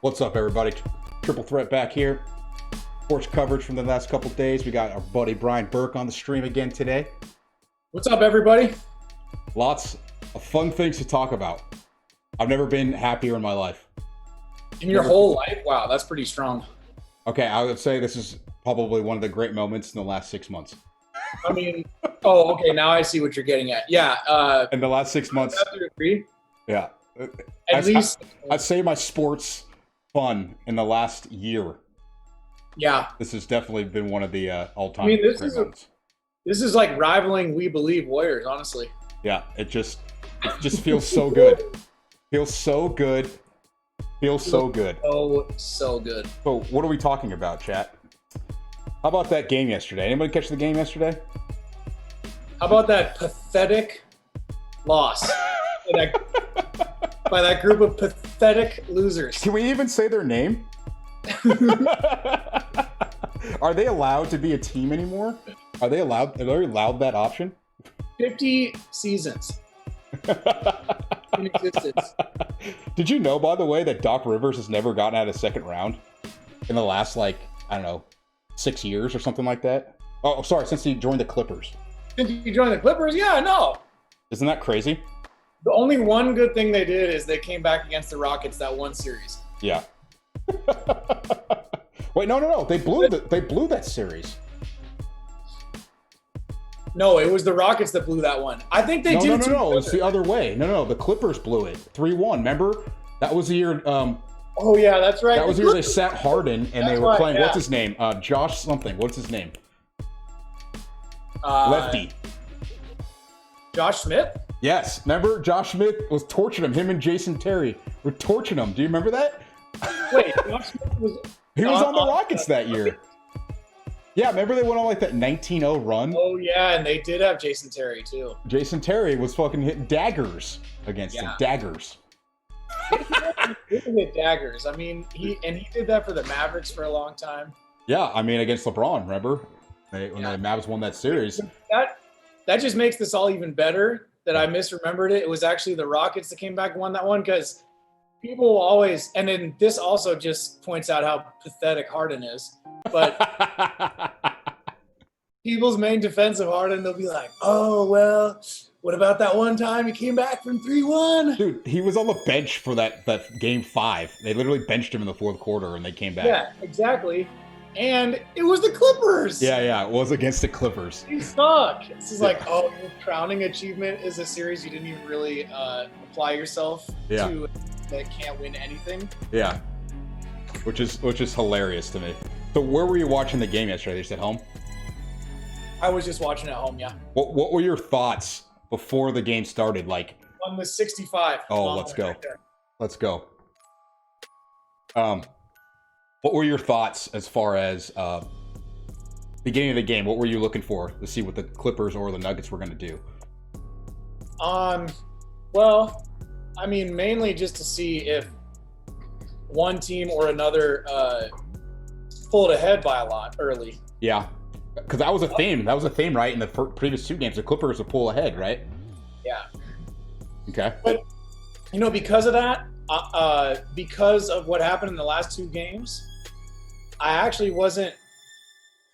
What's up, everybody? Triple Threat back here. Sports coverage from the last couple days. We got our buddy Brian Burke on the stream again today. What's up, everybody? Lots of fun things to talk about. I've never been happier in my life. In your whole life? Wow, that's pretty strong. Okay, I would say this is probably one of the great moments in the last 6 months. I mean, oh, okay, now I see what you're getting at. Yeah. In the last 6 months. I have to agree. Yeah. At least. I'd say my sports fun in the last year. Yeah. This has definitely been one of the all-time I mean, great moments. This is like rivaling We Believe Warriors, honestly. Yeah, it just feels so good. Feels so good. Feels so good. Oh, so good. So what are we talking about, chat? How about that game yesterday? Anybody catch the game yesterday? How about that pathetic loss by that group of pathetic losers? Can we even say their name? Are they allowed to be a team anymore? Are they allowed that option? 50 seasons in existence. Did you know, by the way, that Doc Rivers has never gotten out of second round in the last, I don't know, 6 years or something like that? Oh, sorry, since he joined the Clippers. Since you joined the Clippers? Yeah, I know. Isn't that crazy? The only one good thing they did is they came back against the Rockets that one series. Yeah. Wait, no. They blew that series. No, it was the Rockets that blew that one. I think they did. No. It's the other way. No. The Clippers blew it 3-1. Remember? That was the year. Oh yeah, that's right. That was the year they sat Harden and they were playing. Yeah. What's his name? Josh something. What's his name? Lefty. Josh Smith. Yes. Remember? Josh Smith was torturing him. Him and Jason Terry were torturing him. Do you remember that? Wait, Josh Smith was. He was on the Rockets that year. Yeah, remember they went on that 19-0 run? Oh, yeah, and they did have Jason Terry, too. Jason Terry was fucking hitting daggers against him. Daggers. He hit daggers. I mean, he did that for the Mavericks for a long time. Yeah, I mean, against LeBron, remember? When the Mavs won that series. That just makes this all even better that I misremembered it. It was actually the Rockets that came back and won that one because people will always, and then this also just points out how pathetic Harden is. But people's main defense of Harden, they'll be like, oh, well, what about that one time he came back from 3-1? Dude, he was on the bench for that game 5. They literally benched him in the fourth quarter and they came back. Yeah, exactly. And it was the Clippers. Yeah, it was against the Clippers. He suck. This is like, oh, your crowning achievement is a series you didn't even really apply yourself to that can't win anything. Yeah, which is hilarious to me. So where were you watching the game yesterday? Just at home? I was just watching at home, yeah. What were your thoughts before the game started? On the 65. Oh, let's go. Let's go. What were your thoughts as far as beginning of the game? What were you looking for to see what the Clippers or the Nuggets were going to do? Well, I mean, mainly just to see if one team or another pulled ahead by a lot early. Yeah, because that was a theme. That was a theme, right? In the previous 2 games, the Clippers would pull ahead, right? Yeah. Okay. But, because of that, because of what happened in the last 2 games, I actually wasn't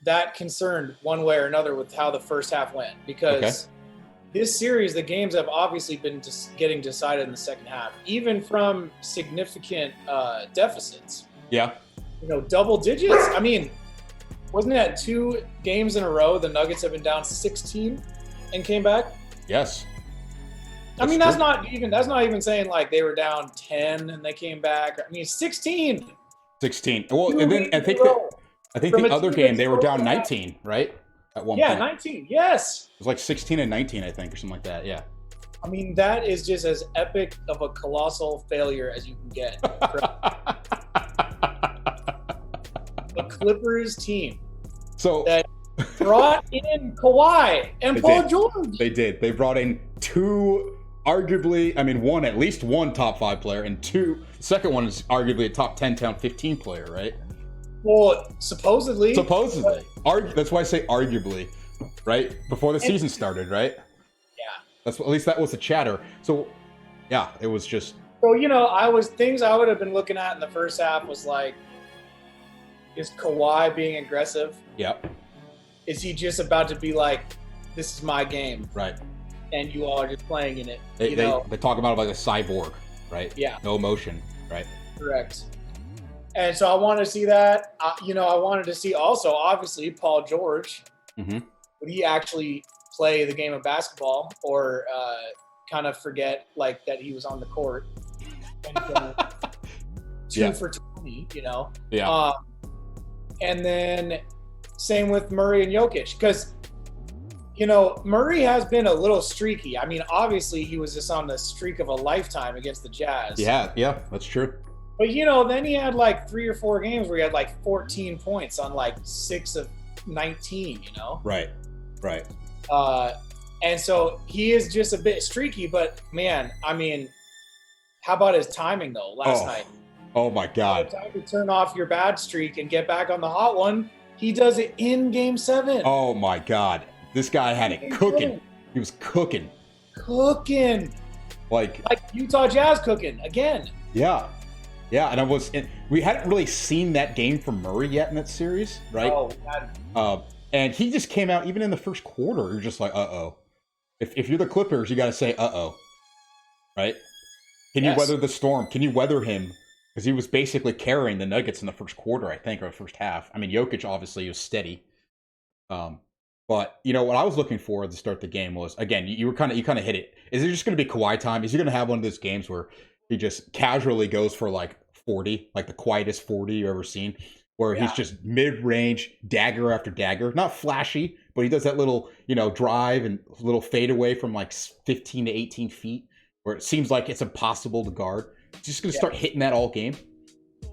that concerned one way or another with how the first half went. Because this series, the games have obviously been just getting decided in the second half, even from significant deficits. Yeah. Double digits. I mean, wasn't that 2 games in a row the Nuggets have been down 16 and came back? Yes. I mean, that's not even saying like they were down 10 and they came back. I mean, 16. 16. Well, and then I think the other game they were down 19, right? At one point. Yeah, 19. Yes. It was like 16 and 19, I think, or something like that. Yeah. I mean, that is just as epic of a colossal failure as you can get. The Clippers team that brought in Kawhi and Paul George. They did. They brought in 2, arguably, I mean, at least one top 5 player, and 2, the second one is arguably a top 10, top 15 player, right? Well, supposedly. That's why I say arguably, right? Before the season started, right? Yeah. At least that was the chatter. So, yeah, it was just So, things I would have been looking at in the first half was like, is Kawhi being aggressive? Yep. Is he just about to be like, this is my game? Right. And you all are just playing in it. They talk about it like a cyborg, right? Yeah. No emotion, right? Correct. And so I wanted to see that. I wanted to see also, obviously, Paul George. Mm-hmm. Would he actually play the game of basketball or kind of forget like that he was on the court? And, two for 20, Yeah. And then same with Murray and Jokic, because Murray has been a little streaky. I mean, obviously he was just on the streak of a lifetime against the Jazz. Yeah, that's true. But then he had like 3 or 4 games where he had like 14 points on like 6 of 19. Right. And so he is just a bit streaky. But man, I mean, how about his timing though? Last night. Oh my God! By the time to turn off your bad streak and get back on the hot one, he does it in Game 7. Oh my God! This guy had it cooking. He was cooking. Like Utah Jazz cooking again. Yeah. And we hadn't really seen that game from Murray yet in that series, right? Oh, God. And he just came out even in the first quarter. You're just like, uh-oh. If you're the Clippers, you got to say, uh-oh, right? Can you weather the storm? Can you weather him? Because he was basically carrying the Nuggets in the first quarter, I think, or the first half. I mean, Jokic obviously was steady. But what I was looking for to start the game was, again, you kind of hit it. Is it just going to be Kawhi time? Is he going to have one of those games where he just casually goes for like 40, like the quietest 40 you've ever seen, where he's just mid-range, dagger after dagger, not flashy, but he does that little, drive and little fade away from like 15 to 18 feet, where it seems like it's impossible to guard. He's just going to start hitting that all game.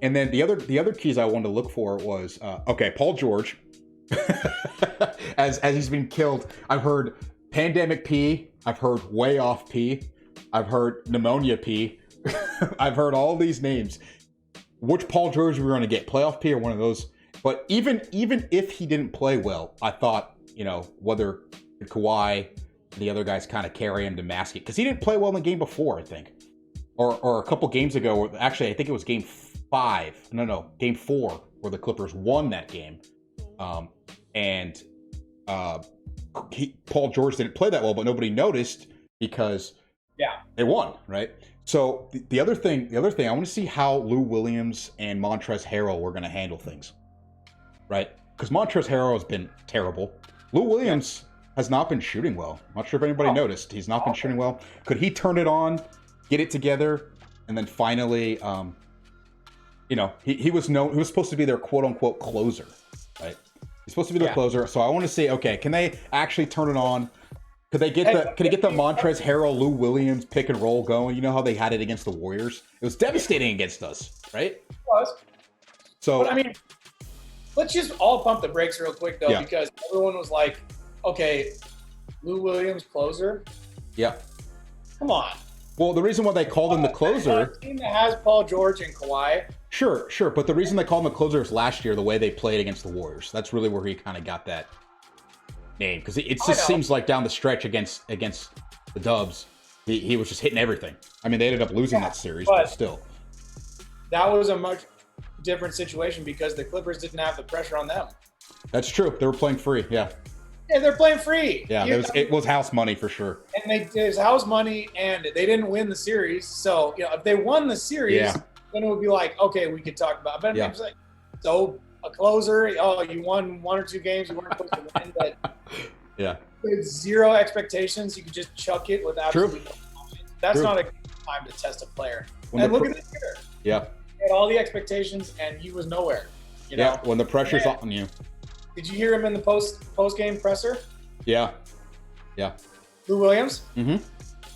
And then the other keys I wanted to look for was, Paul George, as he's been killed. I've heard pandemic P, I've heard way off P, I've heard pneumonia P, I've heard all these names. Which Paul George we were going to get, playoff P or one of those? But even if he didn't play well, I thought, whether Kawhi and the other guys kind of carry him to mask it, because he didn't play well in the game before, I think, or a couple games ago. Actually, I think it was game 4, where the Clippers won that game, and Paul George didn't play that well, but nobody noticed because they won, right? So the other thing, I want to see how Lou Williams and Montrezl Harrell were going to handle things, right? Because Montrezl Harrell has been terrible. Lou Williams has not been shooting well. I'm not sure if anybody noticed. He's not been shooting well. Could he turn it on, get it together, and then finally, he was supposed to be their quote unquote closer, right? He's supposed to be their closer. So I want to see, can they actually turn it on? Could they get the Montrezl Harrell, Lou Williams pick and roll going? You know how they had it against the Warriors? It was devastating against us, right? It was. So, but, I mean, let's just all pump the brakes real quick, though, because everyone was like, okay, Lou Williams closer? Yeah. Come on. Well, the reason why they called him the closer... A team that has Paul George and Kawhi. Sure. But the reason they called him the closer is last year, the way they played against the Warriors. That's really where he kind of got that name, because it just seems like down the stretch against the Dubs, he was just hitting everything. I mean, they ended up losing that series, but still. That was a much different situation because the Clippers didn't have the pressure on them. That's true. They were playing free, yeah. Yeah, they're playing free. Yeah, it was house money for sure. And it was house money, and they didn't win the series. So, if they won the series, then it would be like, okay, we could talk about it. But it's like, so a closer, you won 1 or 2 games, you weren't supposed to win, but with zero expectations, you could just chuck it with absolutely no confidence. That's not a good time to test a player. And look at this year. Yeah. He had all the expectations, and he was nowhere. When the pressure's on you. Did you hear him in the post-game presser? Yeah. Lou Williams? Mm-hmm.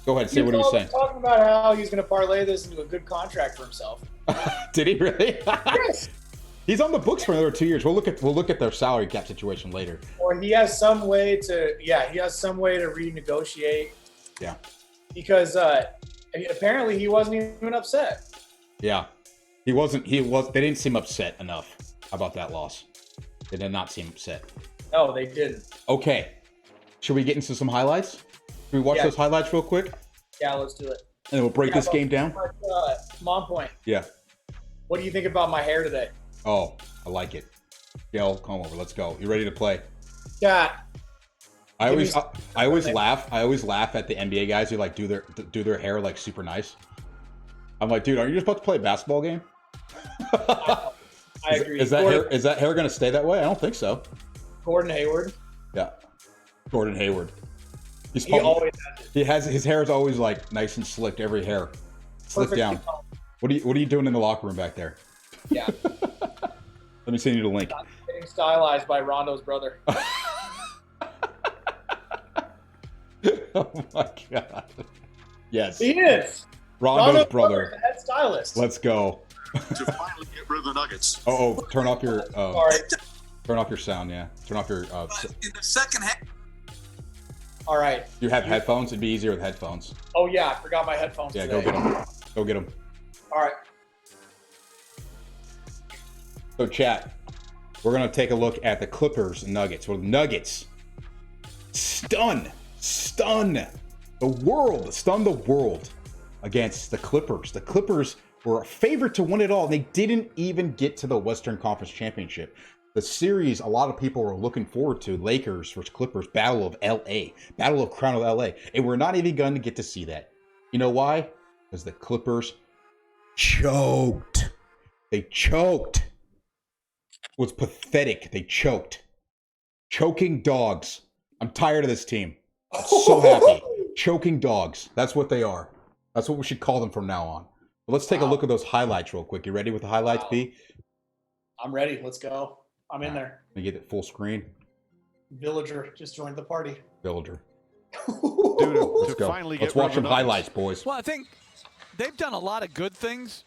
Go ahead, say what he was saying. Talking about how he's going to parlay this into a good contract for himself. Did he really? Yes. He's on the books for another 2 years. We'll look at their salary cap situation later. Or he has some way to renegotiate. Yeah. Because apparently he wasn't even upset. Yeah. He wasn't. They didn't seem upset enough about that loss. They did not seem upset. No, they didn't. Okay. Should we get into some highlights? Should we watch those highlights real quick? Yeah, let's do it. then we'll break this game down. Mom point. Yeah. What do you think about my hair today? Oh, I like it. Gail, come over. Let's go. You ready to play? Cat. I always laugh. I always laugh at the NBA guys who like do their hair like super nice. I'm like, dude, are you just about to play a basketball game? I agree. Is that hair gonna stay that way? I don't think so. Gordon Hayward. Yeah, Gordon Hayward. He always has it. He has his hair is always like nice and slicked. Every hair slicked down. Calm. What are you doing in the locker room back there? Yeah. Let me send you the link. I'm getting stylized by Rondo's brother. Oh my god. Yes. He is. Rondo's brother. Is the head stylist. Let's go. To finally get rid of the Nuggets. Oh, turn off your Sorry. turn off your sound. Yeah, turn off your. In the second half. All right. You have headphones. It'd be easier with headphones. Oh yeah, I forgot my headphones. Yeah, today. go get them. Go get them. All right. So, chat, we're gonna take a look at the Clippers and Nuggets. Well, the Nuggets stun the world against the Clippers. The Clippers were a favorite to win it all. They didn't even get to the Western Conference Championship. The series a lot of people were looking forward to, Lakers versus Clippers, Battle of LA, Battle of Crown of LA. And we're not even going to get to see that. You know why? Because the Clippers choked. They choked. It was pathetic. They choked. Choking dogs. I'm tired of this team. I'm so happy. Choking dogs. That's what they are. That's what we should call them from now on. But let's take a look at those highlights real quick. You ready with the highlights, B? I'm ready. Let's go. I'm in there. Let me get it full screen. Villager just joined the party. Villager. Dude, Let's go. Let's watch some highlights, boys. Well, I think they've done a lot of good things.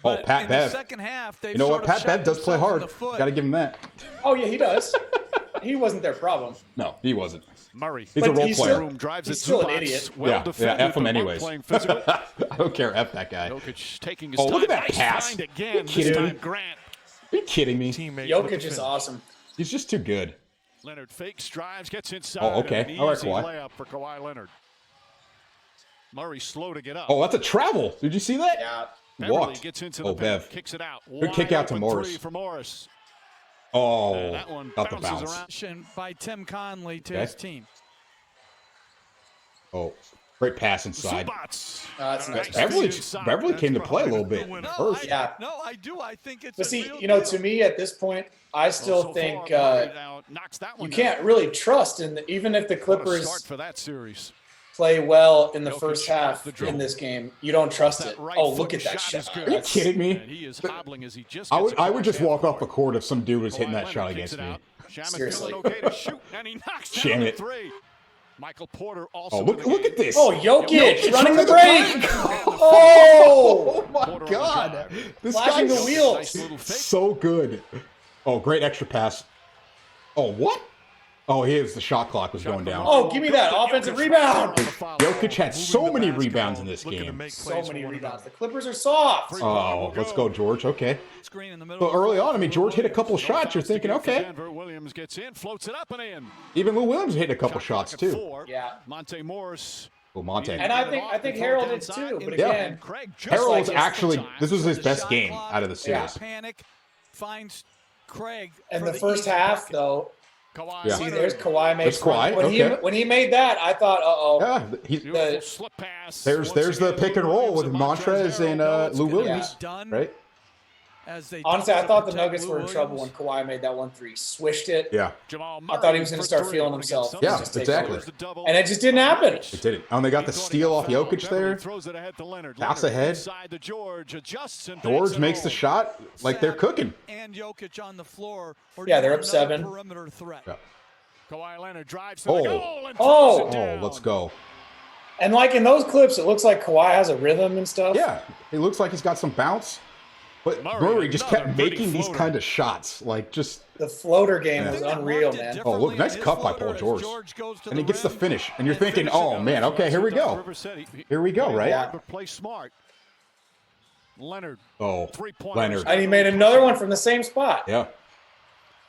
Oh, But Pat in Bev. the second half, they've You know what? sort of Pat Bev shot does play themselves in hard. the foot. Got to give him that. Oh yeah, he does. He wasn't their problem. No, he wasn't. Murray. He's a But role he's player. still- Drives He's it still an Zubac. idiot. Well Yeah, defended, F him but Monk anyways. playing physical. I don't care. F that guy. Jokic taking his Oh, look at time. that Nice pass. find again. kidding This me? time Grant. Are you kidding me? Teammate with Jokic the is finish. awesome. He's just too good. Leonard fakes, drives, gets inside. Oh, okay. An All right, easy Kawhi. layup for Kawhi Leonard. Murray slow to get up. Oh, that's a travel. Did you see that? Yeah. Beverly Walked. gets into the Oh, paint, Bev. kicks it out. Good kick Wide out to open Morris. three for Morris. Oh, That one got the bounces bounce. around. By Tim Conley to Okay. his team. Oh, great pass inside. Zubats. That's A nice. nice Beverly, feed inside. Beverly came to That's play a probably little bit the winner. first. Yeah. No, I do. I think it's But a see, real you know, deal. to me at this point, I still So think far, Murray now knocks that you one can't down. really trust in even if the What a start Clippers for that series. play well in the Jokic first off half the dribble. in this game, you don't trust That it. right Oh, foot look at that shot is shot. good. Are you That's- kidding me? And he is hobbling as he just I gets would across just half walk off the court. court if some dude was hitting Kawhi that shot Leonard kicks against it me. out. Shaman Seriously. feeling okay to shoot, and he knocks down Damn the it. three. Michael Porter also. Oh, in look the at game. this. Oh, Jokic running the running break. the Oh, Oh my Porter on the god. drive. This flashing the guy's wheels. Nice little fake. so good. Oh, great extra pass. Oh, what? Oh, the shot clock was going down. Oh, give me that offensive rebound. Jokic had so many rebounds in this game. So many rebounds. The Clippers are soft. Oh, let's go, George. Okay. Screen in the middle. So early on, I mean, George hit a couple shots. You're thinking, okay. Denver Williams gets in, floats it up and in. Even Lou Williams hit a couple shots, Shot clock too. at 4. Yeah. Monte Morris. Oh, Monte. And I think Harold did too, but Yeah. again, Craig just Harold's like actually, this was his best Shot game clock, out of the Yeah. series. Panic finds Craig. in for the first easy half bucket. though, Kawhi Yeah. see, Leonard. there's Kawhi makes There's Kawhi, when okay. when he made that, I thought, Yeah, Beautiful slip pass. there's Once the again, pick and roll Williams with and Montrez and No, it's Lou good. Williams, Done right? as they honestly, I double thought the protect Nuggets Lou were in trouble when Williams. Kawhi made that 1-3, swished it, Yeah, Jamal I thought he was Murray gonna for start three feeling against himself. them. Yeah, Just take exactly. There's the double. and it just didn't happen. it did it. And they got the He thought he steal got off fouled. Jokic Beverly there. throws it ahead to Leonard. Pass Leonard ahead. Inside to George, adjusts and George banks it makes the home. shot like they're cooking. And Jokic on the floor. Or Yeah, do you they're want up another 7. Perimeter threat. Yeah. Kawhi Leonard drives to Oh. the goal and Oh. throws it Oh, down. let's go. And like in those clips, it looks like Kawhi has a rhythm and stuff. Yeah, it looks like he's got some bounce. But Murray, Murray just kept another pretty making these floater. kind of shots. Like, just, The floater game Yeah. was I think unreal, Mark did man. oh, look, differently nice on his cut by floater Paul as George. goes to And he gets the rim finish. And you're and thinking, finishes oh, it. man, okay, here we go. River said Here we go, play right? hard, but play smart. Leonard, Oh, three-pointers. Leonard. And he made another one from the same spot. Yeah.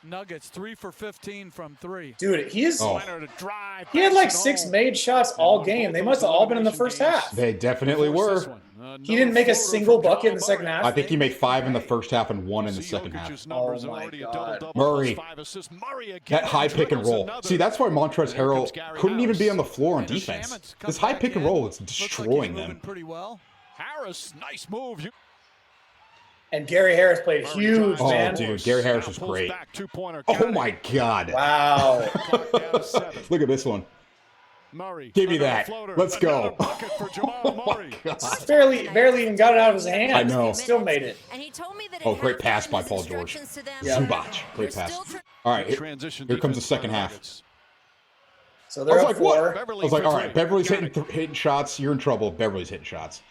Nuggets 3 for 15 from 3. Dude, he's Oh. Leonard, a drive, he had like banks it 6 home. made shots all game. They must have all been in the first half. They definitely Force this were. one. He didn't make a single bucket in the second half. I think he made 5 in the first half and 1 in the See second Jokic's half. numbers Oh are my already a God. double-double Murray. plus 5 assists. Murray again That high pick and dribbles roll. another. See, that's why Montrezl Here Harrell comes Gary couldn't even be Harris. on the floor on Dennis defense. Shaman's come This high back pick and in. roll is Looks like he's destroying moving them. pretty well. Harris, nice move. And Gary Harris played huge, Oh, man. dude, Gary Harris Now was pulls great. back, two-pointer. Oh Got my it. God. Wow. Clock down to 7. Look at this one. Murray. Give me another that. floater. Let's go. Another bucket for Jamal Oh my Murray. God. barely even got it out of his hand. I know. Still made it. And he told me that Oh, at great halftime pass by his Paul George. instructions to them Yeah. were, Zubac. Great "You're pass. still All right, Transition here comes the defense second by half. Nuggets. So I they're was up like, what? 4. I Beverly was like, for all right, three. Beverly's Got hitting shots. You're in trouble if Beverly's hitting shots.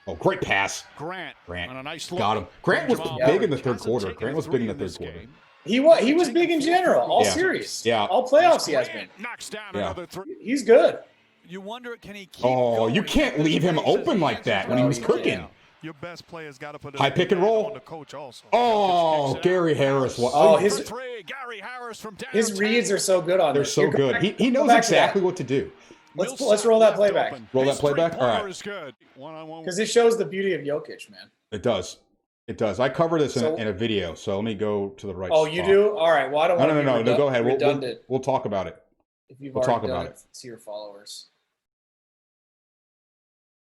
Oh, great pass. Grant. Grant. On a nice Got look him. Grant was from big Jamal in the Murray. third Hasn't quarter. taken Grant a was big three in the in third this quarter. game. He was big in general. All Yeah. series. Yeah. All playoffs he has been. Grant knocks down Yeah. another three. He's good. You wonder, can he keep Oh, going you can't at this leave him rate as open he like is? that when he was No, you cooking. can't. Your best player's got to put High pick and roll. on the coach also. Oh, Jokic kicks it Gary out. Harris. Oh, For his three, Gary Harris from his downtown. reads are so good on They're this. so Here, go good. back- He go knows back to that. exactly what to do. Let's roll that Millsap left playback. open. Roll that His playback? All three-pointer right. is good. One-on-one. Because it shows the beauty of Jokic, man. It does. It does. I cover this So- in a video, so let me go to the right Oh, spot. you do? All right. Well, I don't No, want no, to no, no. Go ahead. redundant We'll talk about it. if you've we'll already talk done about it to your followers.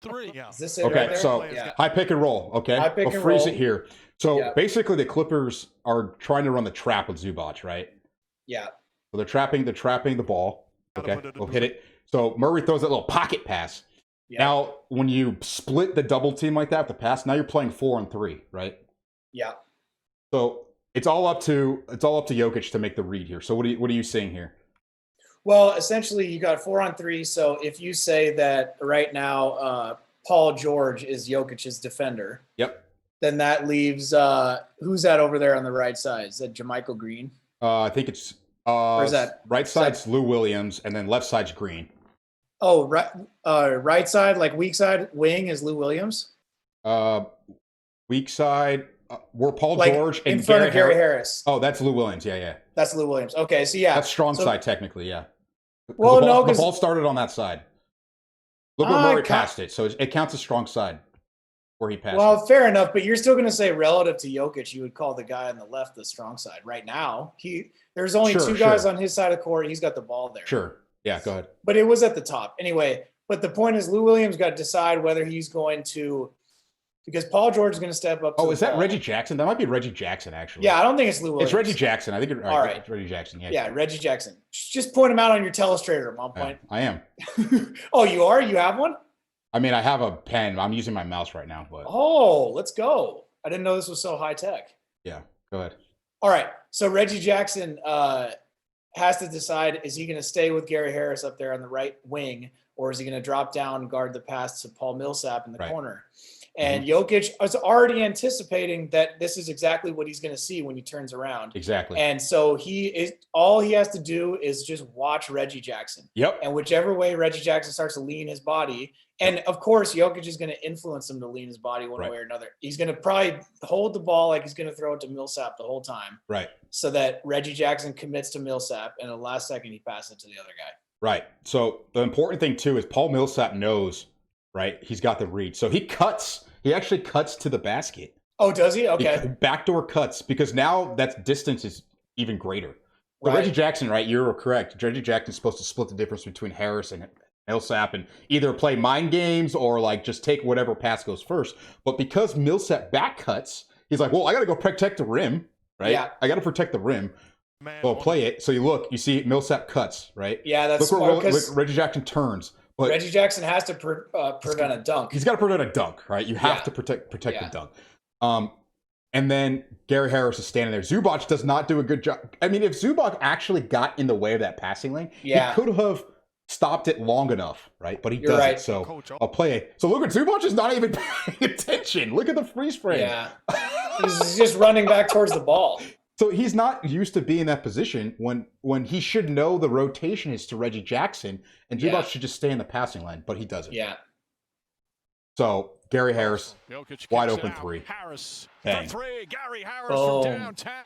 3. Yeah. Is this it Okay, right there? so Yeah. high pick and roll. Okay, High pick we'll and freeze roll. it here. So Yeah. basically, the Clippers are trying to run the trap with Zubac, right? Yeah. So they're trapping the ball. Gotta Okay, put it in we'll the hit it. So Murray throws that little pocket pass. Yeah. Now, when you split the double team like that with the pass, now you're playing 4-on-3, right? Yeah. So it's all up to Jokic to make the read here. So what are you seeing here? Well, essentially, you got 4-on-3. So if you say that right now, Paul George is Jokic's defender, Yep. then that leaves who's that over there on the right side? Is that Jermichael Green? I think it's is that- right side's Lou Williams, and then left side's Green. Oh, right side, like weak side wing is Lou Williams, Weak side, we're Paul like George in and front of Gary Harris. Oh, that's Lou Williams. Yeah. That's Lou Williams. Okay, so yeah, That's strong so- side technically. Yeah. 'Cause Well, the ball, no, the 'cause- ball started on that side. Look where I Murray ca- passed it, so it counts as strong side where he passed. Well, it. fair enough, but you're still going to say relative to Jokic, you would call the guy on the left the strong side. Right now, there's only Sure, two guys sure. on his side of the court. He's got the ball there. Sure. Yeah. Go ahead. But it was at the top anyway. But the point is, Lou Williams got to decide whether he's going to, because Paul George is going to step up. To Oh, the is that ball. Reggie Jackson? That might be Reggie Jackson actually. Yeah, I don't think it's Lou Williams. It's Reggie Jackson. I think it's All right. It's Reggie Jackson. Yeah. Yeah, Reggie Jackson. Just point him out on your telestrator at one Yeah, point. I am. Oh, you are? You have one? I mean, I have a pen. I'm using my mouse right now, but Oh, let's go. I didn't know this was so high tech. yeah. Go ahead. All right. So Reggie Jackson has to decide, is he going to stay with Gary Harris up there on the right wing, or is he going to drop down and guard the pass to Paul Millsap in the Right. corner? And Jokic is already anticipating that this is exactly what he's going to see when he turns around. Exactly. And so all he has to do is just watch Reggie Jackson. Yep. And whichever way Reggie Jackson starts to lean his body, and of course, Jokic is going to influence him to lean his body one Right. way or another. He's going to probably hold the ball like he's going to throw it to Millsap the whole time, Right. so that Reggie Jackson commits to Millsap, and the last second he passes it to the other guy. Right. So the important thing too is Paul Millsap knows, right? He's got the read. So he cuts. He actually cuts to the basket. Oh, does he? He Okay. backdoor cuts because now that distance is even greater. So Right. Reggie Jackson, right? You're correct. Reggie Jackson's supposed to split the difference between Harris and Millsap and either play mind games or like just take whatever pass goes first. But because Millsap back cuts, he's like, well, I got to go protect the rim, right? Yeah. I got to protect the rim. Man, Well, play it. So you see Millsap cuts, right? Yeah, that's Look smart where because Reggie Jackson turns. But Reggie Jackson has to prevent a dunk. he's got to prevent a dunk, right? You have Yeah. to protect Yeah. the dunk. And then Gary Harris is standing there. Zubac does not do a good job. I mean, if Zubac actually got in the way of that passing lane, Yeah. he could have stopped it long enough, right? But he You're doesn't. right. So Coach, I'll play it. So look at Zubac is not even paying attention. Look at the freeze frame. Yeah. He's just running back towards the ball. So he's not used to being in that position when he should know the rotation is to Reggie Jackson and Zubac Yeah. should just stay in the passing lane, but he doesn't. Yeah. So Gary Harris, Jokic wide kicks it open out. three. Harris Bang. for three. Gary Harris Boom. from downtown.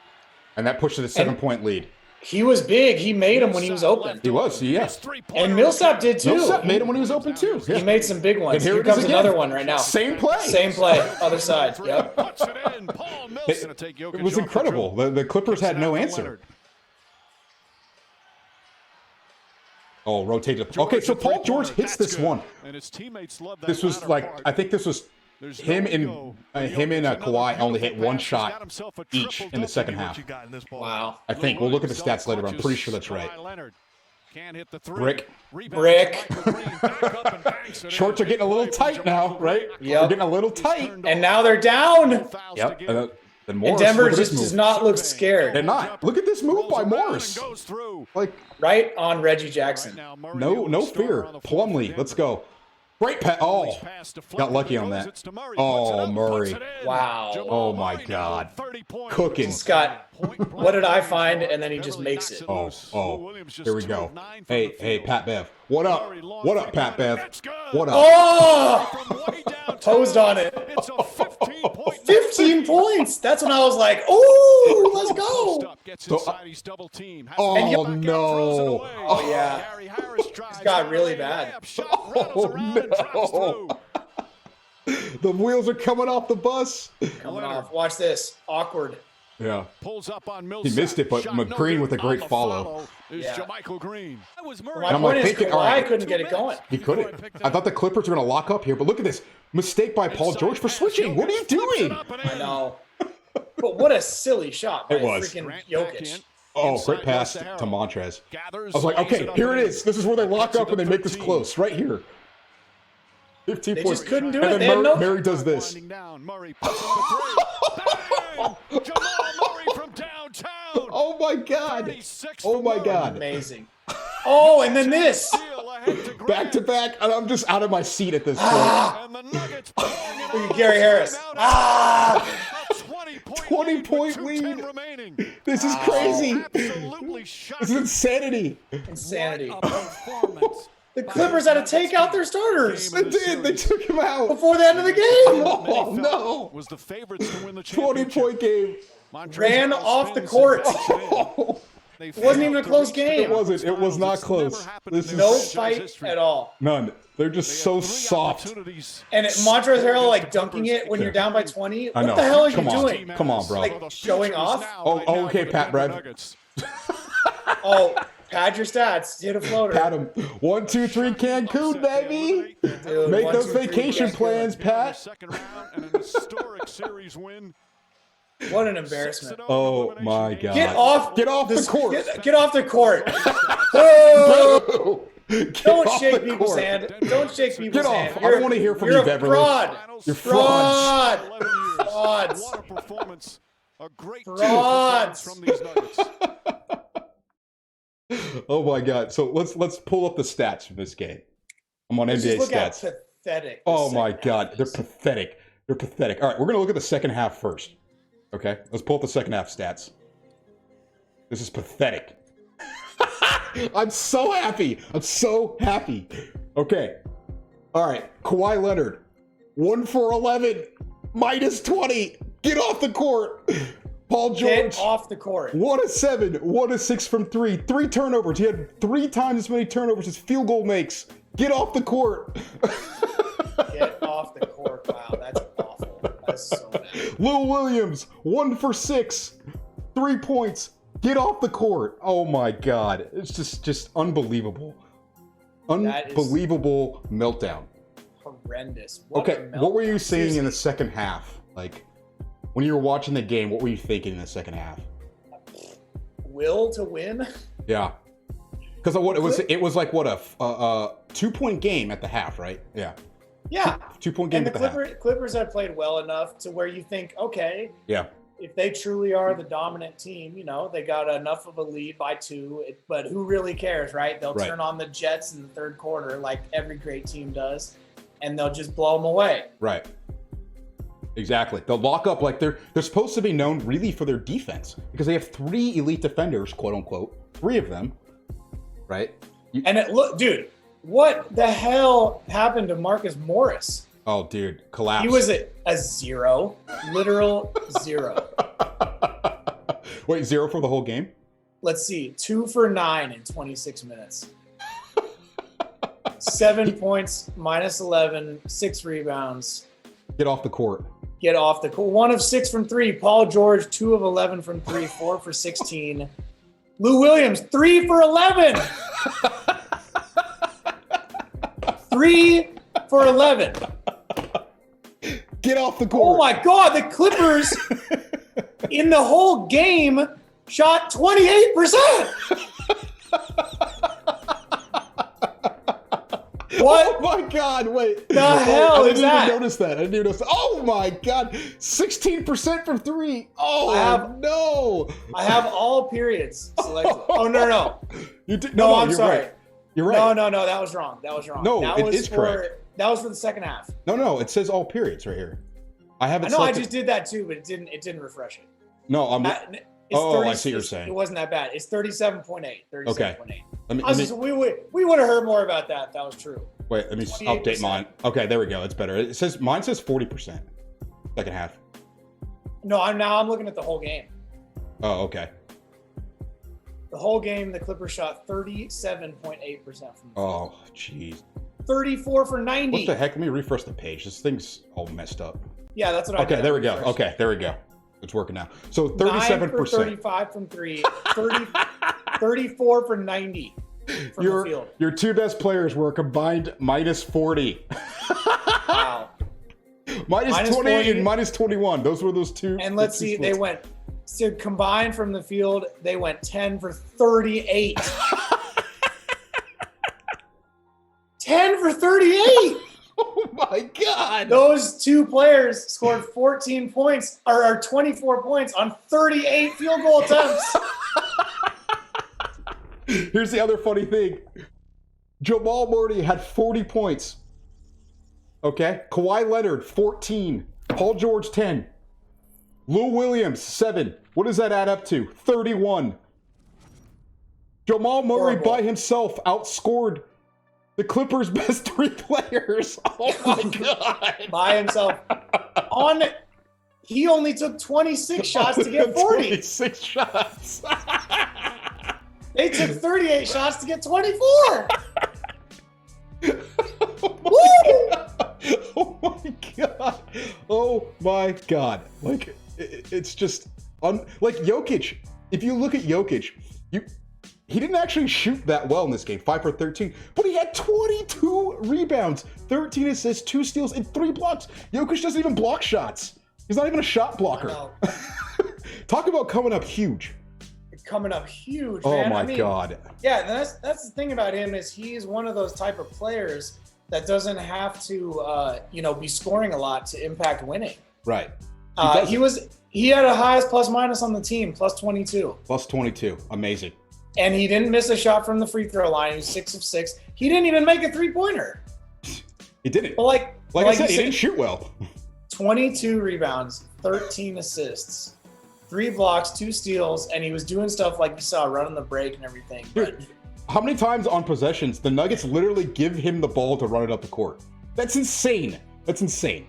And that pushed it a 7-point lead. He was big. He made him when he was open. He was, yes. And Millsap did too. Millsap made him when he was open too. Yeah. He made some big ones. And here Here it is comes again. another one right now. Same play. Same play. Other side. Yep. Puts it in. Paul Millsap. It was incredible. The Clippers had no answer. Oh, rotated. Okay, so Paul George hits this one. And his teammates love that. This was like, I think this was him and Kawhi only hit one shot each in the second half. Wow. I think. We'll look at the stats later, but I'm pretty sure that's right. Can't hit the three. Brick. Shorts are getting a little tight now, right? Yep. They're getting a little tight. And now they're down. Yep. And And Denver just does not look scared. They're not. Look at this move by Morris. Like, right on Reggie Jackson. no fear. Plumlee, let's go. Great pass. Oh, got lucky on that. Oh, Murray. Wow. Oh, my God. Cooking. Scott, what did I find? And then he just makes it. Oh, here we go. Hey, Pat Bev. What up? What up, Pat Bev? What up? Oh! Posed on it. 15 points. That's when I was like, ooh, let's go. Oh, no. Oh, yeah. This got really bad. Oh, no. The wheels are coming off the bus. Coming off. Watch this. Awkward. Yeah. Pulls up on He missed it, but McGreen with a great follow. Yeah. JaMychal Green. My point is, Kawhi couldn't get it going. He couldn't. I thought the Clippers were going to lock up here, but look at this. Mistake by Paul George for switching. What are you doing? I know. But what a silly shot by It was. freaking Jokic. Oh, great pass to Montrez. I was like, okay, here it is. This is where they lock up and they make this close. Right here. 15 They points. just couldn't do and it. They then had no. Murray does this. Murray puts up the three. Bang! Jamal Murray from downtown. Oh, my God. Oh, my God. Amazing. Oh, and then this. Back to back. And I'm just out of my seat at this point. And the Nuggets Look at Gary Harris. 20-point lead. This is crazy. This is insanity. Insanity. The Clippers had to take out their starters They did. They took him out. before the end of the game. Oh, no. Was the favorites to win the 20-point game. Ran off the court. It wasn't even a close game. It wasn't. It was not close. This is No fight at all. none. They're just so soft. And Montrezl Harrell like dunking it when you're down by 20. I What know. the hell are Come you on. doing? Come on, bro. Like showing off? Oh, okay, Pat Brad. Oh, pad your stats. Hit a floater. Pat him. 1, 2, 3, Cancun, baby. Dude, Make 1, those 2, 3, vacation Cancun. plans, Pat. Second round and an historic series win. What an embarrassment. Oh my God. Get off the court. Get off the court. Oh, Bro. Get don't off shake the people's court. hand. Don't shake people's Get off. hand. I don't want to hear from you, You're a Beverly. fraud. You're frauds. Fraud. Frauds. What a performance. A great Frauds. from these Nuggets. Oh my God. So let's pull up the stats from this game. I'm on Just NBA look at stats. pathetic. Oh my second God. half They're is. pathetic. They're pathetic. All right, we're going to look at the second half first. Okay? Let's pull up the second half stats. This is pathetic. I'm so happy. I'm so happy. Okay. All right. Kawhi Leonard. 1 for 11. Minus 20. Get off the court. Paul George. Get off the court. 1 of 7. 1 of 6 from 3. 3 turnovers. He had 3 times as many turnovers as field goal makes. Get off the court. Get off the court. Wow, that's awful. That's so bad. Lou Williams. 1 for 6. 3 points. Get off the court. Oh my God. It's just unbelievable. That is- Unbelievable meltdown. Horrendous. Okay, what were you saying in Seriously. the second half? Like, when you were watching the game, what were you thinking in the second half? Will to win? Yeah. Because it was like, what, a 2-point game at the half, right? Yeah. Yeah. 2-point game And at the the half. Clippers have played well enough to where you think, okay, Yeah. if they truly are the dominant team, you know, they got enough of a lead by 2, but who really cares, right? They'll Right. turn on the Jets in the third quarter like every great team does, and they'll just blow them away. Right. Exactly. They'll lock up like they're supposed to be known really for their defense because they have 3 elite defenders, quote unquote, 3 of them, right? And dude, what the hell happened to Marcus Morris? Oh, dude, collapse. He was a 0, literal 0. Wait, 0 for the whole game? Let's see. 2 for 9 in 26 minutes. 7 points, minus 11, 6 rebounds. Get off the court. Get off the court. 1 of 6 from 3. Paul George, 2 of 11 from 3, 4 for 16. Lou Williams, 3 for 11. 3 for 11. Get off the Oh court. my God, the Clippers in the whole game shot 28%. What? Oh my God! Wait. The hell I is didn't that? even notice that. I didn't even notice that. Oh my God! 16% from 3. Oh no! I have all periods selected. Oh no. You did, No, I'm you're sorry. Right. You're right. No, that was wrong. No, that it was is correct. That was for the second half. No, it says all periods right here. I have I it. know I selected. just did that too, but it didn't refresh it. No, I'm. It's I see what you're saying. It wasn't that bad. It's 37.8. 37.8. Okay. Let me, We would have heard more about that if that was true. wait, let me 28%. update mine. Okay, there we go. It's better. It says mine says 40%. Second half. No, I'm looking at the whole game. Oh, okay. The whole game, the Clippers shot 37.8% from. Oh, jeez. 34 for 90. What the heck? Let me refresh the page. This thing's all messed up. Yeah, that's what I did. Okay, there we go. Refresh. Okay, there we go. It's working now. So 9 for 37%. 35 from 3. 34 for 90 from the field. Your two best players were combined minus 40. Wow. minus 20 40. and minus 21. Those were those two. And let's see, they went to combine from the field, they went 10 for 38. 10 for 38. Oh my God. Those two players scored 14 points or 24 points on 38 field goal attempts. Here's the other funny thing. Jamal Murray had 40 points. Okay? Kawhi Leonard, 14. Paul George, 10. Lou Williams, 7. What does that add up to? 31. Jamal Murray Horrible. by himself outscored the Clippers' best 3 players. Oh my God. By himself. He only took 26 shots to get 40. 26 shots. They took 38 shots to get 24. Woo! Oh my God. Oh my God. Like, it's just, like Jokic. If you look at Jokic, he didn't actually shoot that well in this game, 5 for 13, but he had 22 rebounds, 13 assists, 2 steals, and 3 blocks. Jokic doesn't even block shots. He's not even a shot blocker. Talk about coming up huge. Coming up huge, Oh man. my God. Yeah, that's the thing about him is he's one of those type of players that doesn't have to, be scoring a lot to impact winning. Right. He had a highest plus minus on the team, plus 22. Plus 22. Amazing. And he didn't miss a shot from the free throw line. He was 6 of 6. He didn't even make a 3-pointer. He didn't. But like I said, you he didn't shoot well. 22 rebounds, 13 assists, 3 blocks, 2 steals, and he was doing stuff like you saw, running the break and everything. But Dude, how many times on possessions the Nuggets literally give him the ball to run it up the court? That's insane. That's insane.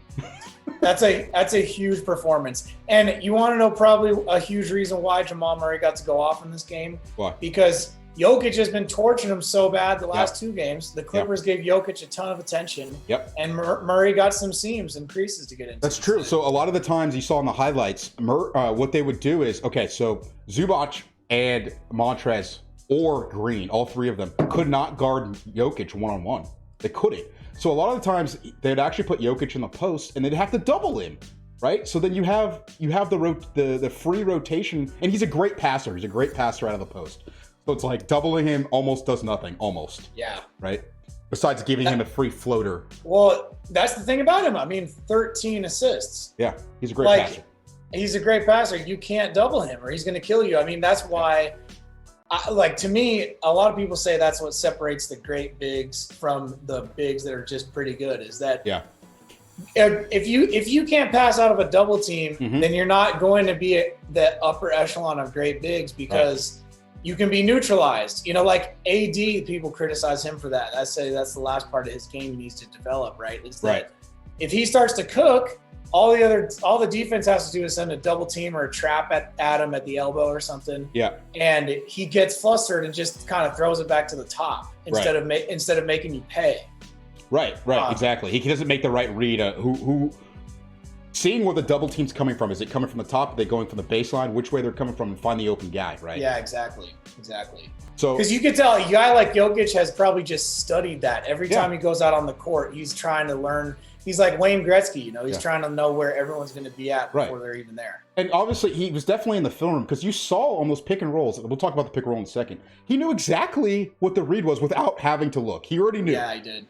that's a huge performance. And you want to know probably a huge reason why Jamal Murray got to go off in this game? Why? Because Jokic has been torching him so bad the last 2 games. The Clippers gave Jokic a ton of attention. Yep. And Murray got some seams and creases to get into. That's true. So a lot of the times you saw in the highlights, what they would do is, okay, so Zubac and Montrez or Green, all 3 of them, could not guard Jokic one-on-one. They couldn't. So a lot of the times they'd actually put Jokic in the post and they'd have to double him, right? So then you have the free rotation, and he's a great passer. He's a great passer out of the post. So it's like doubling him almost does nothing, almost. Yeah. Right? Besides giving him a free floater. Well, that's the thing about him. I mean, 13 assists. Yeah, he's a great passer. He's a great passer. You can't double him or he's going to kill you. I mean, that's why, to me, a lot of people say that's what separates the great bigs from the bigs that are just pretty good is that if you can't pass out of a double team, then you're not going to be the upper echelon of great bigs because you can be neutralized. Like AD, people criticize him for that. I say that's the last part of his game he needs to develop, right? Is that if he starts to cook, all the defense has to do is send a double team or a trap at him at the elbow or something. Yeah. And he gets flustered and just kind of throws it back to the top instead of making you pay. Right, exactly. He doesn't make the right read. Seeing where the double team's coming from. Is it coming from the top? Are they going from the baseline? Which way they're coming from and find the open guy, right? Yeah, exactly. So, because you could tell a guy like Jokic has probably just studied that. Every time he goes out on the court, he's trying to learn. He's like Wayne Gretzky, he's trying to know where everyone's going to be at before they're even there. And obviously, he was definitely in the film room because you saw on those pick and rolls. We'll talk about the pick and roll in a second. He knew exactly what the read was without having to look. He already knew. Yeah, he did.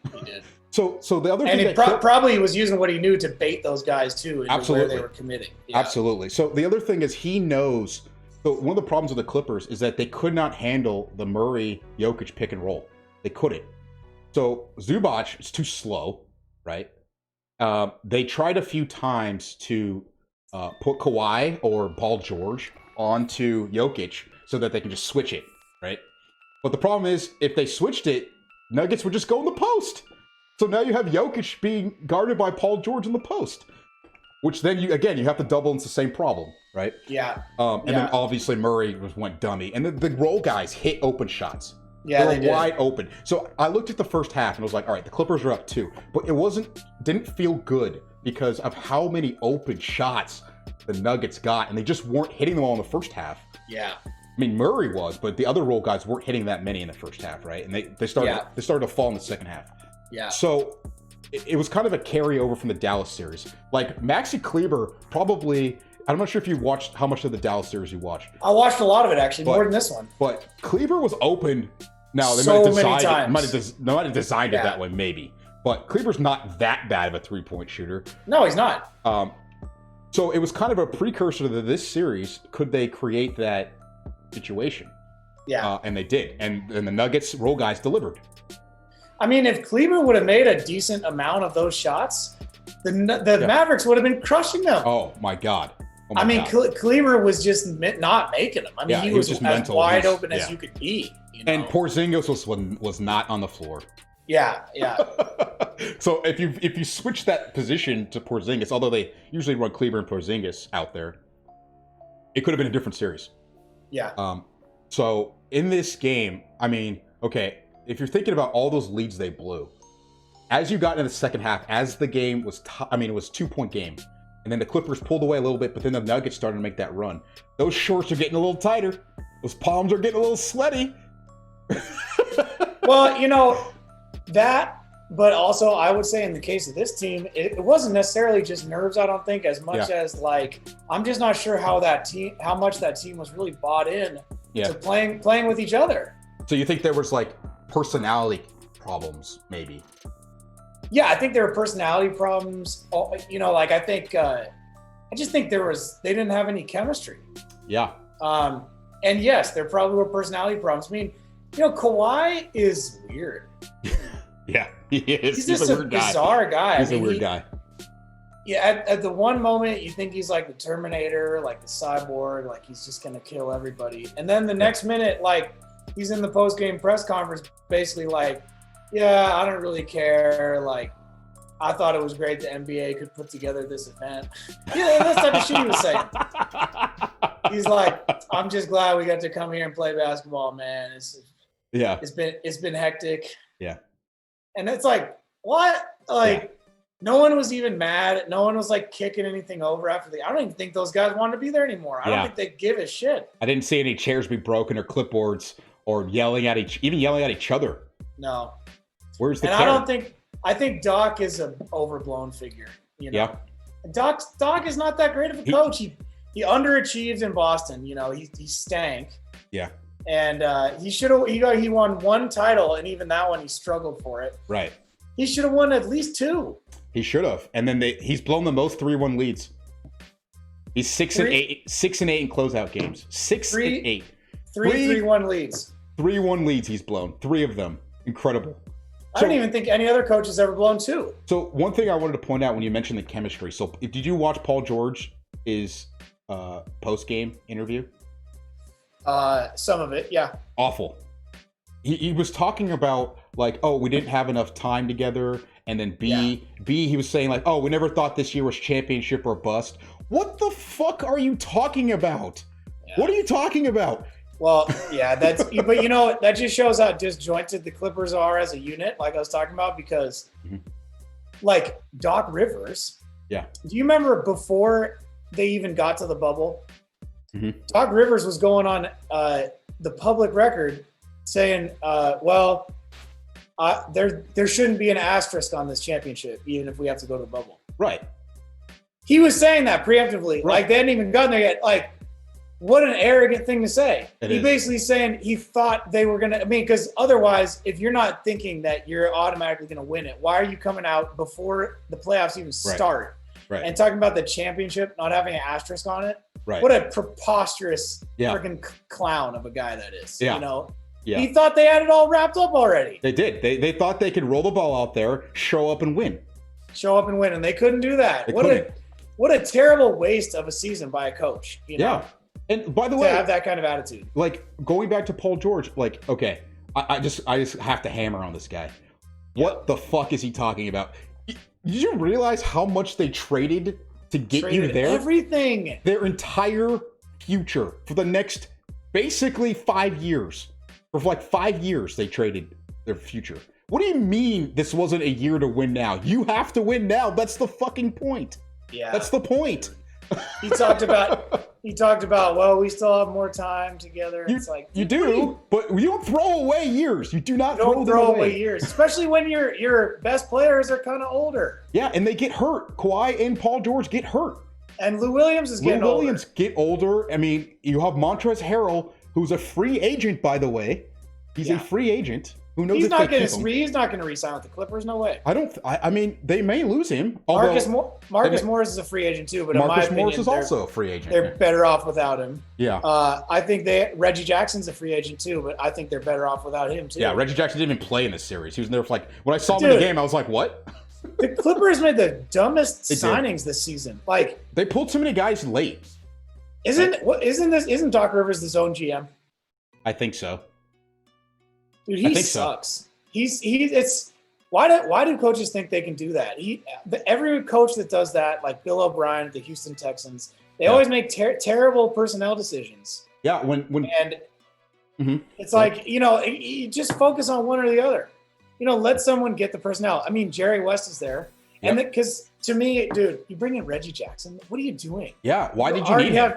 So the other and thing he probably was using what he knew to bait those guys too into where they were committing. Yeah. Absolutely. So the other thing is he knows. So one of the problems with the Clippers is that they could not handle the Murray-Jokic pick and roll. They couldn't. So Zubac is too slow, right? They tried a few times to put Kawhi or Paul George onto Jokic so that they can just switch it, right? But the problem is, if they switched it, Nuggets would just go in the post. So now you have Jokic being guarded by Paul George in the post, which then you have to double into the same problem, right? Yeah. Then obviously Murray went dummy, and the roll guys hit open shots. Yeah, they were wide open. So I looked at the first half and I was like, all right, the Clippers are up 2. But didn't feel good because of how many open shots the Nuggets got, and they just weren't hitting them all in the first half. Yeah. I mean, Murray was, but the other role guys weren't hitting that many in the first half, right? And they started to fall in the second half. Yeah. So it was kind of a carryover from the Dallas series. Like Maxi Kleber probably, I'm not sure if you watched how much of the Dallas series you watched. I watched a lot of it actually, more than this one. But Kleber was open. Now they might have designed it that way, maybe. But Kleber's not that bad of a 3-point shooter. No, he's not. So it was kind of a precursor to this series. Could they create that situation? Yeah. And they did. And the Nuggets role guys delivered. I mean, if Kleber would have made a decent amount of those shots, the Mavericks would have been crushing them. Oh, my God. Kleber was just not making them. I mean, he was just as wide open as you could be. And Porzingis was not on the floor. Yeah. So if you switch that position to Porzingis, although they usually run Kleber and Porzingis out there, it could have been a different series. Yeah. So in this game, I mean, okay, if you're thinking about all those leads they blew, as you got into the second half, as the game was, it was a 2-point game, and then the Clippers pulled away a little bit, but then the Nuggets started to make that run. Those shorts are getting a little tighter. Those palms are getting a little sweaty. Well, that, but also I would say in the case of this team, it wasn't necessarily just nerves, I don't think, as much as I'm just not sure how much that team was really bought in to playing with each other. So you think there was personality problems, maybe? Yeah, I think there were personality problems. I think I just think they didn't have any chemistry. Yeah. And yes, there probably were personality problems. I mean, Kawhi is weird. Yeah, he is. He's just a bizarre guy. He's a weird guy. Yeah, at the one moment you think he's like the Terminator, like the cyborg, like he's just gonna kill everybody, and then the next minute, he's in the post-game press conference, basically yeah, I don't really care. I thought it was great the NBA could put together this event. Yeah, that's type of shit he was saying. He's like, I'm just glad we got to come here and play basketball, man. It's been hectic. Yeah. And it's what? No one was even mad. No one was kicking anything over after I don't even think those guys wanted to be there anymore. I don't think they give a shit. I didn't see any chairs be broken or clipboards or yelling at each other. No. Where's the care? I think Doc is an overblown figure. Yeah. Doc is not that great of a coach. He underachieved in Boston. He stank. Yeah. And he should have. He won one title, and even that one he struggled for it. Right. He should have won at least 2. He should have. And then he's blown the most 3-1 leads. He's 6-8 in closeout games. 6-8. 3-1 leads. 3-1 leads he's blown. 3 of them. Incredible. I don't even think any other coach has ever blown 2. So one thing I wanted to point out when you mentioned the chemistry. So did you watch Paul George's post-game interview? Some of it, yeah. Awful. He was talking about we didn't have enough time together, And then B, he was saying like, oh, we never thought this year was championship or bust. What the fuck are you talking about? Yeah. What are you talking about? Well, yeah, but that just shows how disjointed the Clippers are as a unit, like I was talking about, because like Doc Rivers. Yeah. Do you remember before they even got to the bubble? Mm-hmm. Doc Rivers was going on the public record saying, there shouldn't be an asterisk on this championship, even if we have to go to the bubble. Right. He was saying that preemptively. Right. Like, they hadn't even gotten there yet. Like, what an arrogant thing to say. He is. basically saying he thought they were going to – I mean, because otherwise, if you're not thinking that you're automatically going to win it, why are you coming out before the playoffs even start and talking about the championship not having an asterisk on it? Right. What a preposterous freaking clown of a guy that is, you know? Yeah. He thought they had it all wrapped up already. They did. They thought they could roll the ball out there, show up and win. And they couldn't do that. What a terrible waste of a season by a coach, you know? Yeah. And by the way, to have that kind of attitude. Like, going back to Paul George, like, okay, I just have to hammer on this guy. What the fuck is he talking about? Did you realize how much they traded to get you there? Everything. Their entire future for the next basically 5 years. For like 5 years, they traded their future. What do you mean this wasn't a year to win now? You have to win now. That's the fucking point. Yeah. That's the point. He talked about, well, we still have more time together. It's like you do, but you don't throw away years. You do not throw away years, especially when your best players are kind of older. Yeah, and they get hurt. Kawhi and Paul George get hurt. And Lou Williams is getting older. Lou Williams get older. I mean, you have Montrezl Harrell, who's a free agent, by the way. He's a free agent. Who knows? He's not going to re-sign with the Clippers. No way. I mean, they may lose him. Marcus Morris is a free agent too, but Marcus in my opinion, Morris is also a free agent. They're better off without him. Yeah. I think Reggie Jackson's a free agent too, but I think they're better off without him too. Yeah, Reggie Jackson didn't even play in this series. He was there for like when I saw him in the game, I was like, what? The Clippers made the dumbest signings this season. Like, they pulled too many guys late. Isn't Doc Rivers the zone GM? I think so. Dude, he sucks. So. Why do coaches think they can do that? Every coach that does that, like Bill O'Brien at the Houston Texans, they always make terrible personnel decisions. Yeah, when it's like, you just focus on one or the other. Let someone get the personnel. I mean, Jerry West is there, and because to me, dude, you bring in Reggie Jackson. What are you doing? Yeah, why did you need him?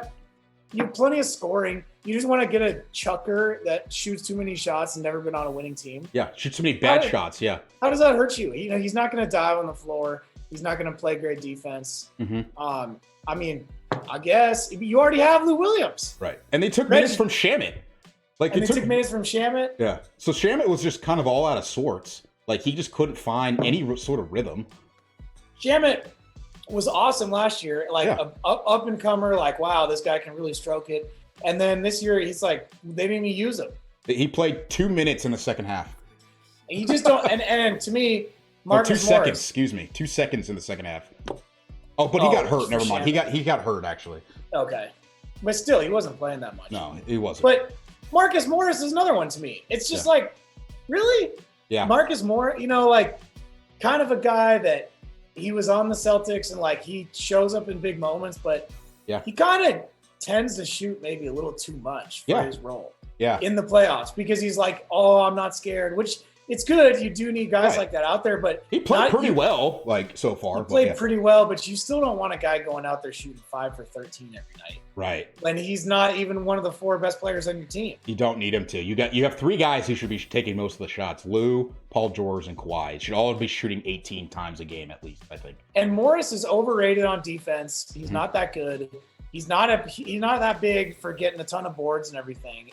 You have plenty of scoring. You just want to get a chucker that shoots too many shots and never been on a winning team. Yeah, shoots too many bad shots. Yeah. How does that hurt you? He's not going to dive on the floor. He's not going to play great defense. I mean, I guess you already have Lou Williams. Right, and they took minutes from Shamet. They took minutes from Shamet. Yeah, so Shamet was just kind of all out of sorts. Like, he just couldn't find any sort of rhythm. Shamet was awesome last year, like up and comer. Like, wow, this guy can really stroke it. And then this year, he's like, they didn't even use him. He played 2 minutes in the second half. You just don't. And to me, Marcus 2 seconds. Excuse me, 2 seconds in the second half. Oh, but he got hurt. Never mind. He got hurt actually. Okay, but still, he wasn't playing that much. No, he wasn't. But Marcus Morris is another one to me. It's just like, really? Yeah. Marcus Morris, like, kind of a guy that he was on the Celtics and like he shows up in big moments, but he kind of tends to shoot maybe a little too much for his role in the playoffs because he's like, oh, I'm not scared, which it's good. You do need guys like that out there, but he played pretty well, like, so far. He played pretty well, but you still don't want a guy going out there shooting 5 for 13 every night. Right. When he's not even one of the 4 best players on your team. You don't need him to. You have 3 guys who should be taking most of the shots: Lou, Paul George, and Kawhi. It should all be shooting 18 times a game at least, I think. And Morris is overrated on defense. He's not that good. He's not that big for getting a ton of boards and everything,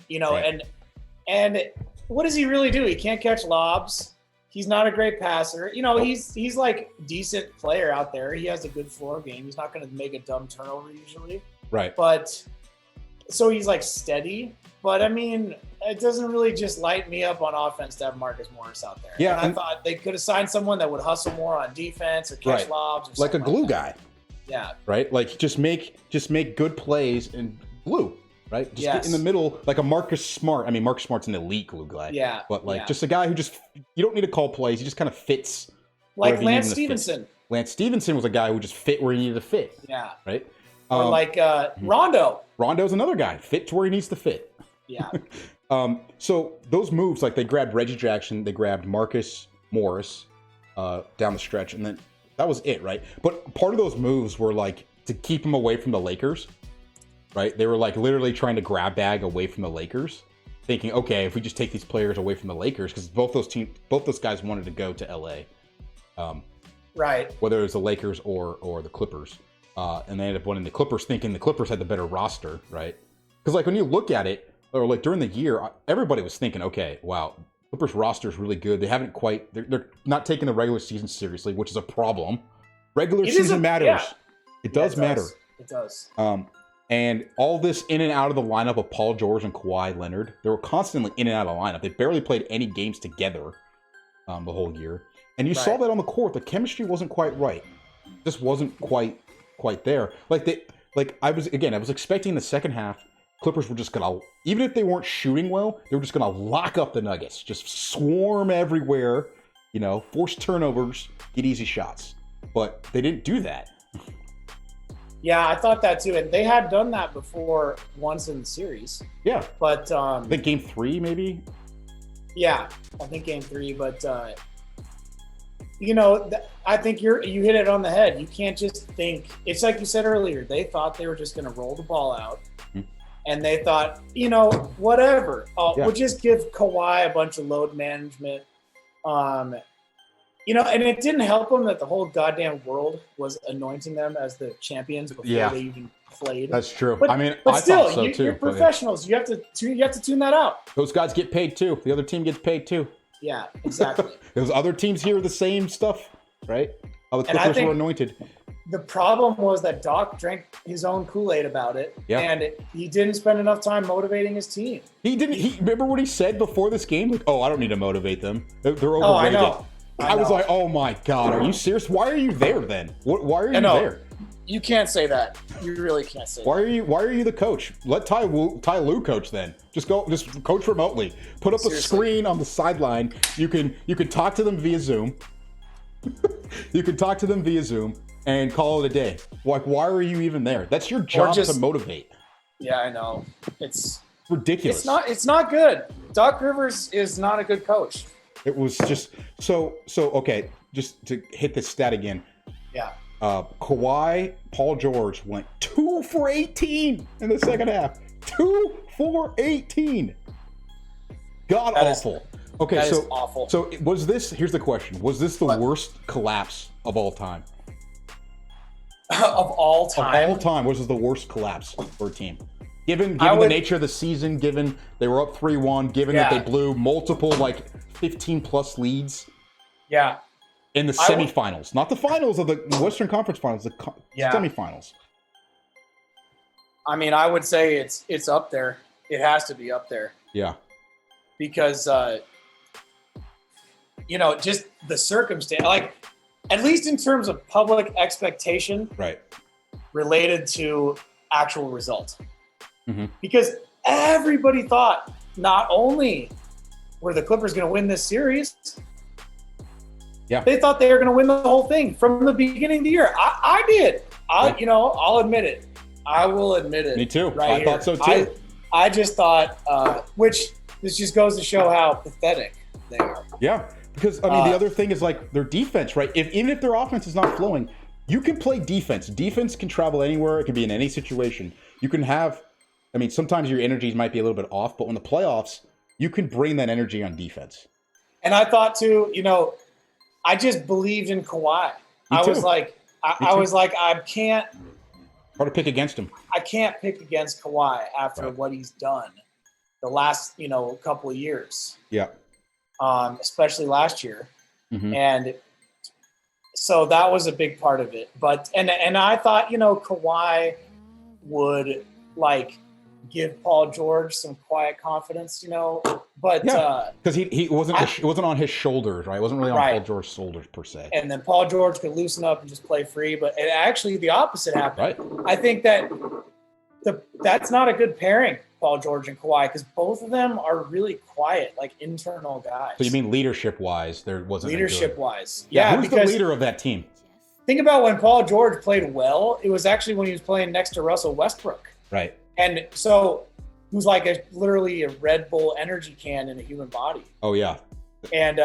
and what does he really do? He can't catch lobs. He's not a great passer. He's like decent player out there. He has a good floor game. He's not going to make a dumb turnover usually. Right. But so he's like steady. But I mean, it doesn't really just light me up on offense to have Marcus Morris out there. Yeah. And I thought they could have signed someone that would hustle more on defense or catch lobs or like a glue guy. Yeah. Right? Like just make good plays and glue. Right? Just get in the middle, like a Marcus Smart. I mean, Marcus Smart's an elite glue guy. Yeah. But just a guy who you don't need to call plays. He just kind of fits Like wherever he Lance needed to fit. Stevenson. Lance Stevenson was a guy who just fit where he needed to fit, Yeah. right? Or like Rondo. Rondo's another guy, fit to where he needs to fit. Yeah. So those moves, like they grabbed Reggie Jackson, they grabbed Marcus Morris down the stretch, and then that was it, right? But part of those moves were like to keep him away from the Lakers, right? They were like literally trying to grab bag away from the Lakers, thinking, okay, if we just take these players away from the Lakers, because both those guys wanted to go to LA, Right. whether it was the Lakers or the Clippers, and they ended up winning the Clippers, thinking the Clippers had the better roster, right? Because like when you look at it, or like during the year, everybody was thinking, okay, wow, Clippers roster is really good. They haven't quite, they're not taking the regular season seriously, which is a problem. Regular season matters. Yeah. It does matter. It does. And all this in and out of the lineup of Paul George and Kawhi Leonard, they were constantly in and out of the lineup. They barely played any games together the whole year. And you saw that on the court. The chemistry wasn't quite right. Just wasn't quite there. I was expecting the second half, Clippers were just gonna, even if they weren't shooting well, they were just gonna lock up the Nuggets, just swarm everywhere, force turnovers, get easy shots. But they didn't do that. Yeah, I thought that too, and they had done that before once in the series. Yeah, but I think game 3 maybe. Yeah, I think game 3, but I think you hit it on the head. You can't just think. It's like you said earlier. They thought they were just going to roll the ball out, and they thought, whatever. We'll just give Kawhi a bunch of load management. And it didn't help them that the whole goddamn world was anointing them as the champions before they even played. That's true. But, I still, thought so too. You're professionals. You have to tune that out. Those guys get paid too. The other team gets paid too. Yeah, exactly. Those other teams hear the same stuff, right? How the Clippers were anointed. The problem was that Doc drank his own Kool-Aid about it, and he didn't spend enough time motivating his team. He didn't. Remember what he said before this game? Like, I don't need to motivate them. They're overrated. Oh, I know. I was like, oh my God, are you serious? Why are you there then? Why are you there? You can't say that. You really can't say Why are you the coach? Let Ty Lue coach then. Just coach remotely. Put up a screen on the sideline. You can talk to them via Zoom. You can talk to them via Zoom and call it a day. Like, why are you even there? That's your job to motivate. Yeah, I know. It's ridiculous. It's not good. Doc Rivers is not a good coach. It was just so okay. Just to hit this stat again. Yeah. Kawhi, Paul George went 2 for 18 in the second half. 2 for 18. God awful. Okay, that is awful. So was this? Here's the question: was this the worst collapse of all time? Of all time. Of all time, was this the worst collapse for a team? Given the nature of the season, given they were up 3-1, given that they blew multiple 15+ leads. Yeah. In the semifinals, not the finals of the Western Conference Finals, the semifinals. I mean, I would say it's up there. It has to be up there. Yeah. Because, just the circumstance, at least in terms of public expectation, right, related to actual results. Mm-hmm. Because everybody thought not only were the Clippers going to win this series, they thought they were going to win the whole thing from the beginning of the year. I did. I'll admit it. I will admit it. Me too. I thought so too. I just thought, which this just goes to show how pathetic they are. Yeah, because the other thing is their defense, right? Even if their offense is not flowing, you can play defense. Defense can travel anywhere. It can be in any situation. You can have. Sometimes your energies might be a little bit off, but in the playoffs, you can bring that energy on defense. And I thought too, I just believed in Kawhi. I was like, I can't. Hard to pick against him. I can't pick against Kawhi after what he's done the last, couple of years. Yeah. Especially last year. Mm-hmm. And so that was a big part of it. But, and I thought, Kawhi would give Paul George some quiet confidence, but because he wasn't it wasn't on his shoulders, right? It wasn't really on Paul George's shoulders per se. And then Paul George could loosen up and just play free, but actually the opposite happened. Right. I think that that's not a good pairing. Paul George and Kawhi, because both of them are really quiet, like internal guys. So you mean leadership-wise, there wasn't leadership-wise? Yeah, Yeah, who's the because leader of that team? think about when Paul George played well. It was actually when he was playing next to Russell Westbrook, Right. and so who's like literally a Red Bull energy can in a human body. Oh, yeah. And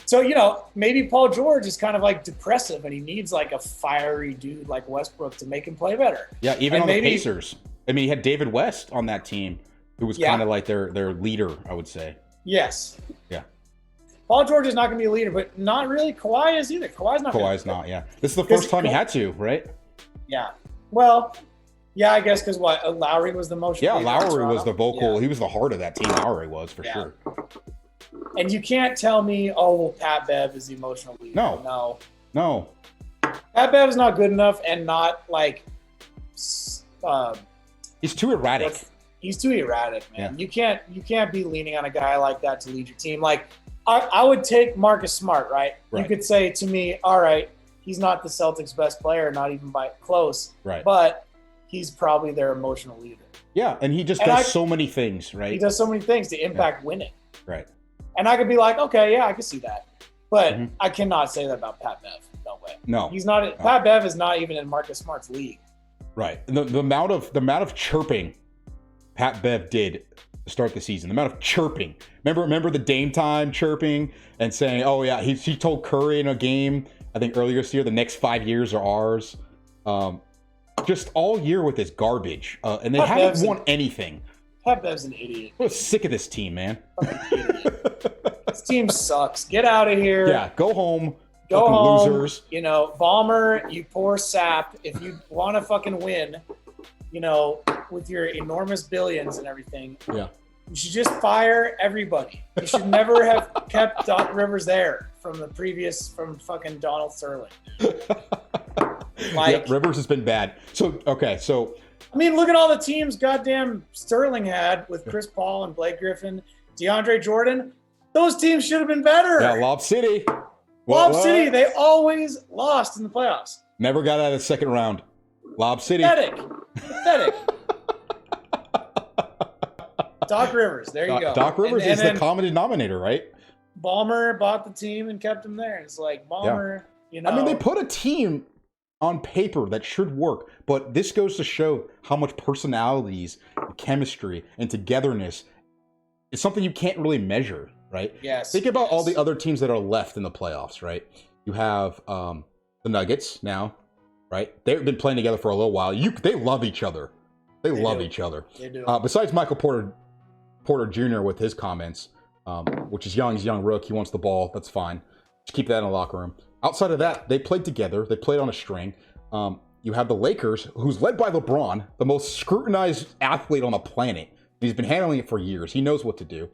so, maybe Paul George is kind of like depressive and he needs like a fiery dude like Westbrook to make him play better. Yeah, even And on maybe- the Pacers. I mean, he had David West on that team, who was kind of like their leader, I would say. Yes. Yeah. Paul George is not going to be a leader, but not really Kawhi is either. Kawhi's not, yeah. This is the first time he had to, right? Yeah. Well, yeah, I guess because Lowry was the motion. Yeah, leader in Lowry was Toronto. the vocal. Yeah. He was the heart of that team. Lowry was, for Yeah. sure. And you can't tell me, oh, well, Pat Bev is the emotional leader. No. Pat Bev is not good enough and not like He's too erratic. he's too erratic, man. Yeah. You can't be leaning on a guy like that to lead your team. Like I would take Marcus Smart, right? You Right. could say to me, all right, he's not the Celtics' best player, not even by close, Right. but he's probably their emotional leader. Yeah, and he just And does so many things, right? He does so many things to impact winning. Right. And I could be like, okay, yeah, I can see that. But Mhm. I cannot say that about Pat Bev. No way. No. He's not. Pat Bev is not even in Marcus Smart's league. Right. And the amount of chirping Pat Bev did to start the season. The amount of chirping. Remember the Dame time chirping and saying, "Oh yeah," he told Curry in a game, I think earlier this year, the next 5 years are ours. Just all year with this garbage, and they Pat haven't Bev's won anything. Pat Bev's an idiot. I'm sick of this team, man. This team sucks. Get out of here. Yeah, go home. Go fucking home. losers. Ballmer, you poor sap. If you want to fucking win, with your enormous billions and everything, Yeah. you should just fire everybody. You should never have kept Doc Rivers there from fucking Donald Sterling. Yeah, Rivers has been bad. So I mean, look at all the teams goddamn Sterling had with Chris Paul and Blake Griffin, DeAndre Jordan. Those teams should have been better. yeah, Lob City. Lob What? City, they always lost in the playoffs. Never got out of the second round. Lob City. Pathetic. Doc Rivers, there you go. Doc Rivers And is then the common denominator, right? Ballmer bought the team and kept him there. It's like Ballmer, I mean, they put a team on paper that should work, but this goes to show how much personalities, and chemistry, and togetherness is something you can't really measure, right? Yes. Think about all the yes. other teams that are left in the playoffs, right? You have the Nuggets now, right? They've been playing together for a little while. They love each other. They love do. each other. They do. Besides Michael Porter Jr. with his comments, which is young. He's a young rook. He wants the ball. That's fine. Just keep that in the locker room. Outside of that, they played together. They played on a string. You have the Lakers, who's led by LeBron, the most scrutinized athlete on the planet. He's been handling it for years. He knows what to do.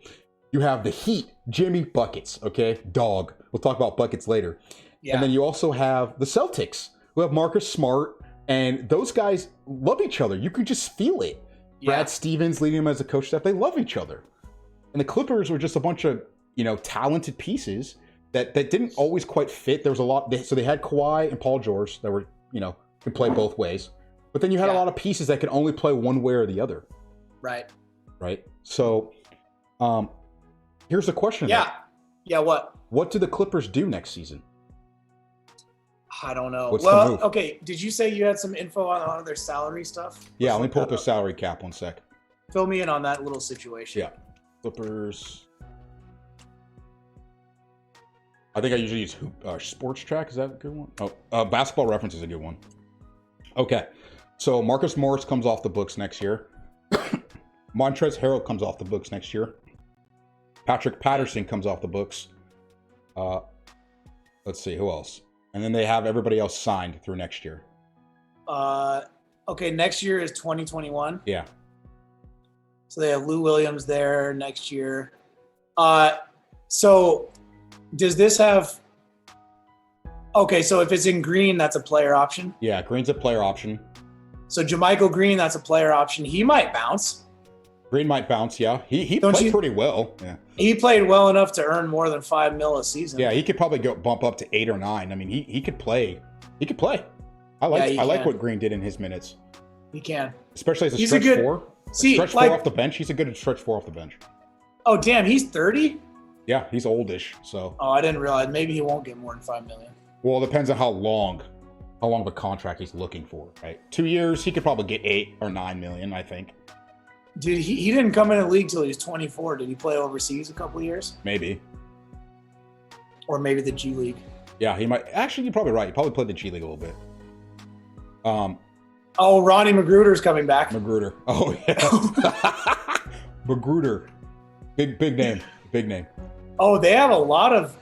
You have the Heat, Jimmy Buckets, okay? Dog. We'll talk about Buckets later. Yeah. And then you also have the Celtics, who have Marcus Smart, and those guys love each other. You can just feel it. Yeah. Brad Stevens leading them as a coach staff. They love each other. And the Clippers were just a bunch of, talented pieces that didn't always quite fit. There was a lot. So they had Kawhi and Paul George that were, could play both ways. But then you had a lot of pieces that could only play one way or the other. Right. Right? So here's the question. Yeah. Yeah, what? What do the Clippers do next season? I don't know. What's the well, move? okay. Did you say you had some info on their salary stuff? Yeah, let me pull up their salary cap one sec. Fill me in on that little situation. Yeah. Clippers. I think I usually use Sports Track. Is that a good one? Oh, Basketball Reference is a good one. Okay. So Marcus Morris comes off the books next year. Montrezl Harrell comes off the books next year. Patrick Patterson comes off the books. Let's see, who else? And then they have everybody else signed through next year. Okay, next year is 2021. Yeah. So they have Lou Williams there next year. So does this have... Okay, so if it's in green, that's a player option. Yeah, Green's a player option. So JaMychal Green, that's a player option. He might bounce. Green might bounce, yeah. He Don't played you- pretty well. Yeah. He played well enough to earn more than $5 million a season. Yeah, he could probably bump up to 8 or 9. I mean, he could play. He could play. I like he I like can. what Green did in his minutes, He can. especially as a He's stretch a good- four. See, Stretch like, four off the bench. He's a good stretch four off the bench. oh damn, he's 30. Yeah, he's oldish. So, Oh, I didn't realize. Maybe he won't get more than $5 million. well, it depends on how long of a contract he's looking for, right? 2 years, he could probably get 8 or 9 million, I think. Dude, he didn't come in the league till he was 24. Did he play overseas a couple years? Maybe. Or maybe the G League? Yeah, he might. Actually, you're probably right. He probably played the G League a little bit. Oh, Ronnie Magruder's coming back. Magruder. Oh yeah. Magruder. Big name. Big name. Oh, they have a lot of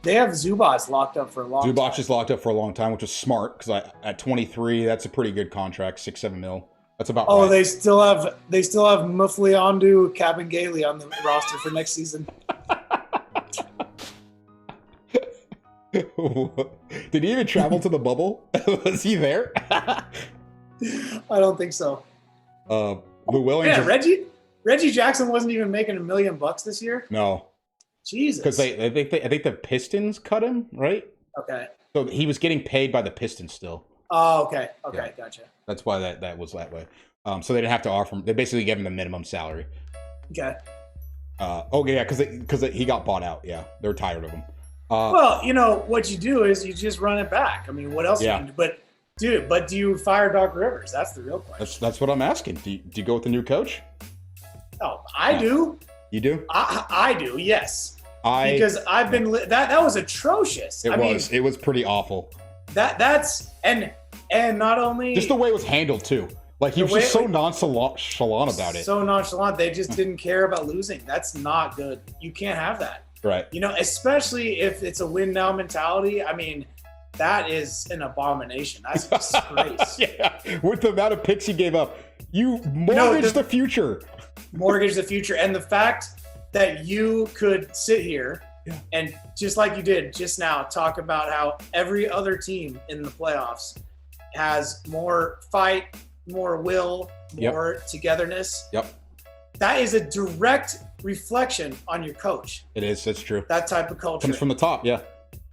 they have Zubats locked up for a long time. Zubac is locked up for a long time, which is smart because at 23, that's a pretty good contract, 6-7 mil. That's about Oh, right. they still have Mufliandu Kabengele on the roster for next season. Did he even travel to the bubble? Was he there? I don't think so. Lou Williams. Yeah, Reggie Jackson wasn't even making $1 million this year. No, Jesus. because I think the Pistons cut him, right? Okay. So he was getting paid by the Pistons still. Oh, okay. Okay, Yeah. gotcha. That's why that was that way. So they didn't have to offer him. They basically gave him the minimum salary. Okay. Yeah, because he got bought out. Yeah, they're tired of him. Well, you know what you do is you just run it back. I mean, what else? Yeah. You can do? But do you fire Doc Rivers? That's the real question. That's what I'm asking. Do you go with the new coach? Oh, I do. You do? I do. Yes. I Because I've been that was atrocious. it was pretty awful. That's and not only Just the way it was handled too. Like he was way just so it- nonchalant about it. so nonchalant. They just didn't care about losing. That's not good. You can't have that. Right. You know, especially if it's a win now mentality. I mean, that is an abomination. That's a disgrace. Yeah. With the amount of picks he gave up, you mortgaged the future. Mortgage the future, and the fact that you could sit here and just like you did just now talk about how every other team in the playoffs has more fight, more will, more togetherness. Yep. That is a direct reflection on your coach. It is. That's true. That type of culture. Comes from the top. Yeah.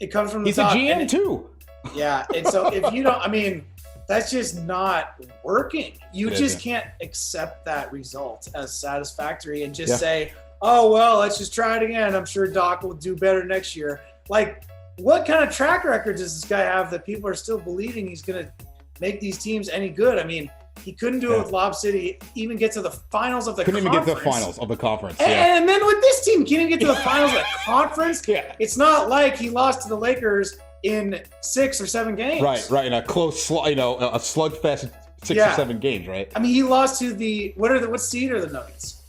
It comes from the He's top. a GM and too. Yeah, and so if you don't, I mean, that's just not working. You It just isn't. can't accept that result as satisfactory and just say, oh, well, let's just try it again. I'm sure Doc will do better next year. Like, what kind of track record does this guy have that people are still believing he's going to make these teams any good? I mean, he couldn't do it with Lob City, even get to the finals of the Couldn't conference. even get to the finals of the conference. Yeah. And then with this team, can't even get to the finals of the conference. Yeah. It's not like he lost to the Lakers in 6 or 7 games. Right. In a close, a slugfest 6 or 7 games, right? I mean, he lost to the what seed are the Nuggets?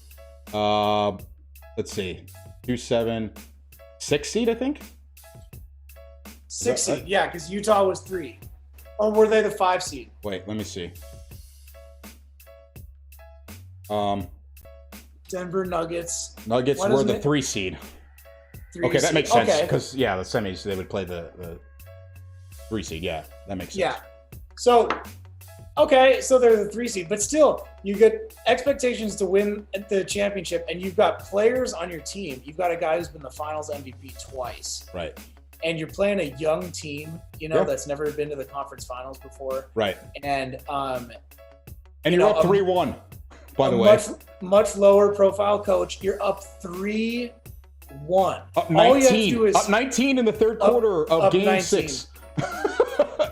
Let's see, 2-7, 6 seed, I think. 6 that seed, yeah, because Utah was 3, or were they the 5 seed? Wait, let me see. Denver Nuggets. Nuggets What were is the it? 3 seed. 3 Okay, that seed. makes sense Okay. because the semis they would play the 3 seed. Yeah, that makes sense. Yeah. So, okay, so they're the 3 seed, but still, you get expectations to win the championship, and you've got players on your team. You've got a guy who's been the Finals MVP twice, Right. and you're playing a young team, that's never been to the conference finals before, Right. and And you you're know, up 3-1. By the way, much lower profile coach. You're up 3-1. up All you have to 19. do is Up 19 in the third quarter of up Game 19. 6,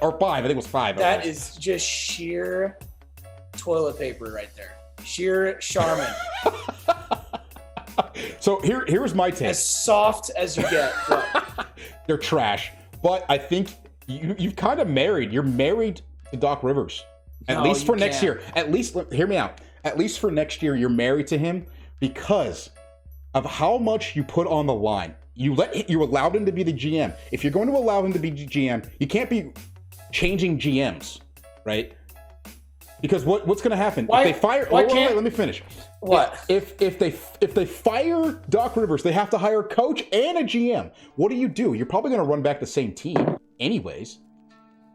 or 5. I think it was 5. That is just sheer toilet paper right there. Sheer Charmin. So here's my take. As soft as you get. What? They're trash, but I think you've kind of married. You're married to Doc Rivers. At No, least for you next can't. year. At least, hear me out. At least for next year, you're married to him because of how much you put on the line. You allowed him to be the GM. If you're going to allow him to be GM, you can't be changing GMs, right? Because what's going to happen Why- if they fire? why wait, can't- let me finish. What? If they fire Doc Rivers, they have to hire a coach and a GM. What do? You're probably going to run back the same team, anyways.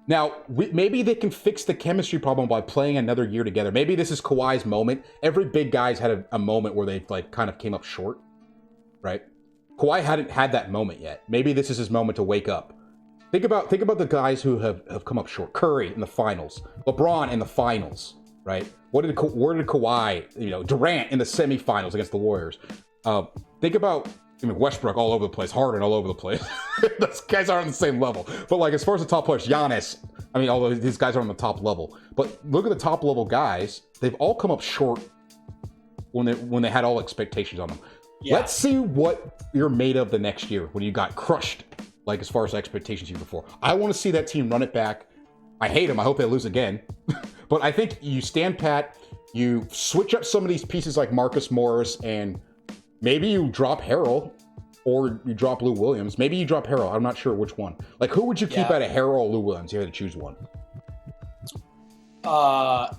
Now, maybe they can fix the chemistry problem by playing another year together. Maybe this is Kawhi's moment. Every big guy's had a moment where they kind of came up short, right? Kawhi hadn't had that moment yet. Maybe this is his moment to wake up. Think about the guys who have come up short. Curry in the finals, LeBron in the finals, right? Where did Kawhi, Durant in the semifinals against the Warriors? Think about, Westbrook all over the place, Harden all over the place. Those guys aren't on the same level. But like as far as the top players, Giannis, although these guys are on the top level, but look at the top level guys. They've all come up short when they had all expectations on them. Yeah. Let's see what you're made of the next year when you got crushed, like as far as expectations you before. I want to see that team run it back. I hate them. I hope they lose again. But I think you stand pat. You switch up some of these pieces like Marcus Morris, and maybe you drop Harrell, or you drop Lou Williams. Maybe you drop Harrell. I'm not sure which one. Like, who would you keep out of Harrell or Lou Williams? You had to choose one. I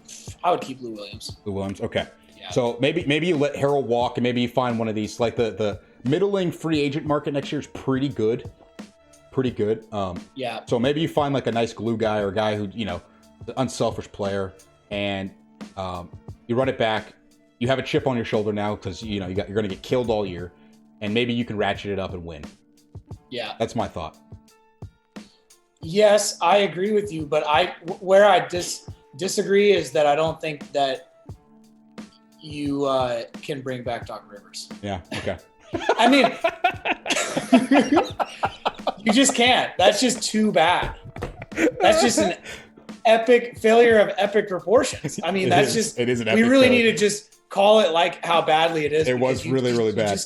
would keep Lou Williams. Lou Williams. Okay. Yeah. So maybe you let Harrell walk, and maybe you find one of these. Like the middling free agent market next year is pretty good. Yeah. So maybe you find like a nice glue guy or a guy who, the unselfish player, and you run it back. You have a chip on your shoulder now because you're going to get killed all year, and maybe you can ratchet it up and win. Yeah. That's my thought. Yes, I agree with you, but where I disagree is that I don't think that you can bring back Doc Rivers. Yeah. Okay. I mean, you just can't. That's just too bad. That's just an epic failure of epic proportions. I mean, it is an epic. We really need to just call it like how badly it is. It was really bad.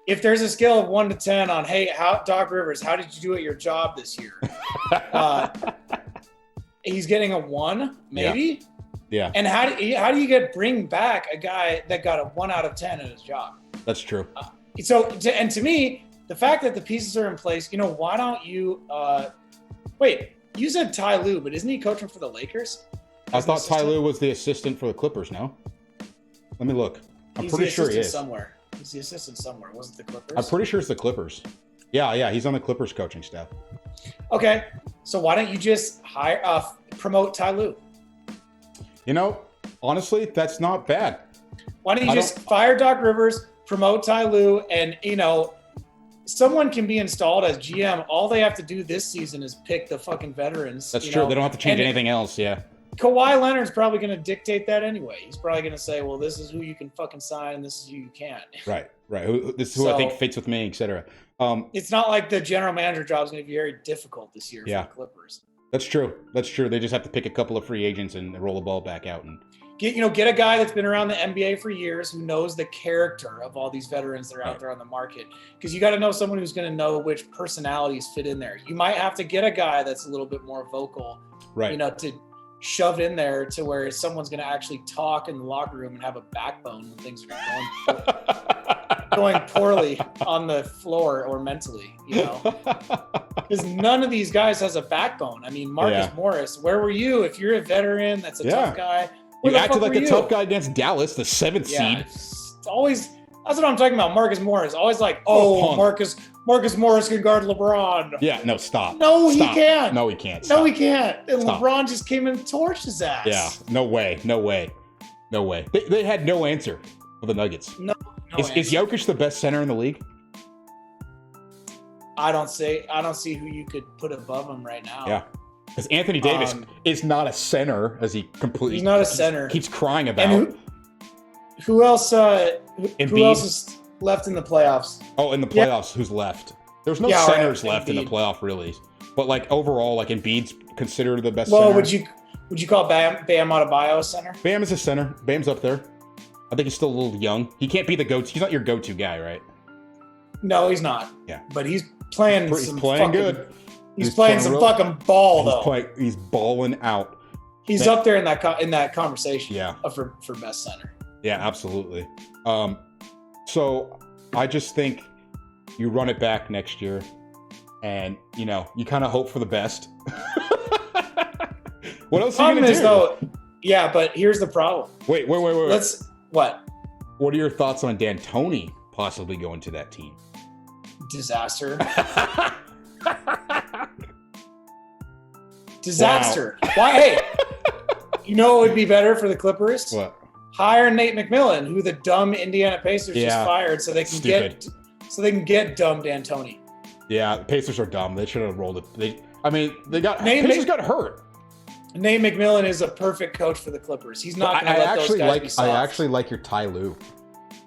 If there's a scale of 1 to 10 on, hey, Doc Rivers, how did you do at your job this year? He's getting a 1, maybe. Yeah. And how do you bring back a guy that got a 1 out of 10 at his job? That's true. To me, the fact that the pieces are in place, why don't you wait? You said Ty Lue, but isn't he coaching for the Lakers? I thought Ty Lue was the assistant for the Clippers. No, let me look. I'm pretty sure he is somewhere. He's the assistant somewhere. Was it the Clippers? I'm pretty sure it's the Clippers. Yeah, he's on the Clippers coaching staff. Okay, so why don't you just promote Ty Lue? Honestly, that's not bad. Why don't you just fire Doc Rivers, promote Ty Lue, and someone can be installed as GM. All they have to do this season is pick the fucking veterans. That's true. They don't have to change anything else. Yeah. Kawhi Leonard's probably going to dictate that anyway. He's probably going to say, well, this is who you can fucking sign and this is who you can't. Right. This is who I think fits with me, etc. It's not like the general manager job is going to be very difficult this year for the Clippers. That's true. They just have to pick a couple of free agents and roll the ball back out and get a guy that's been around the NBA for years who knows the character of all these veterans that are out there on the market. Because you got to know someone who's going to know which personalities fit in there. You might have to get a guy that's a little bit more vocal, right? To shove in there to where someone's going to actually talk in the locker room and have a backbone when things are going poorly on the floor or mentally, because none of these guys has a backbone. I mean, Marcus Morris, where were you? If you're a veteran, that's a tough guy. You acted like a tough guy against Dallas, the 7th seed. Always, that's what I'm talking about. Marcus Morris, always like, Marcus Morris can guard LeBron. Yeah, no, stop. No, he can't. No, he can't. No, he can't. And LeBron just came and torched his ass. Yeah, no way. They had no answer for the Nuggets. No is Jokic the best center in the league? I don't see who you could put above him right now. Yeah. Because Anthony Davis is not a center, as he completely. He's not a center. Keeps crying about. And who else? Who else is left in the playoffs? Oh, in the playoffs, who's left? There's no centers left in the playoff, really. But like overall, like Embiid's considered the best. Well, center. would you call Bam Adebayo a center? Bam is a center. Bam's up there. I think he's still a little young. He can't be the go-to. He's not your go-to guy, right? No, he's not. Yeah, but he's playing. He's playing good. He's playing some fucking ball though. He's balling out. He's up there in that conversation. Yeah. For best center. Yeah, absolutely. So I just think you run it back next year, and you kind of hope for the best. What else are you gonna do? Though, yeah, but here's the problem. Wait. What? What are your thoughts on D'Antoni possibly going to that team? Disaster. Disaster. Wow. Why? Hey, what would be better for the Clippers? What? Hire Nate McMillan, who the dumb Indiana Pacers just fired, so they can get dumb D'Antoni. Yeah, the Pacers are dumb. They should have rolled it. Pacers got hurt. Nate McMillan is a perfect coach for the Clippers. He's not going to let those guys be soft. I actually like your Ty Lue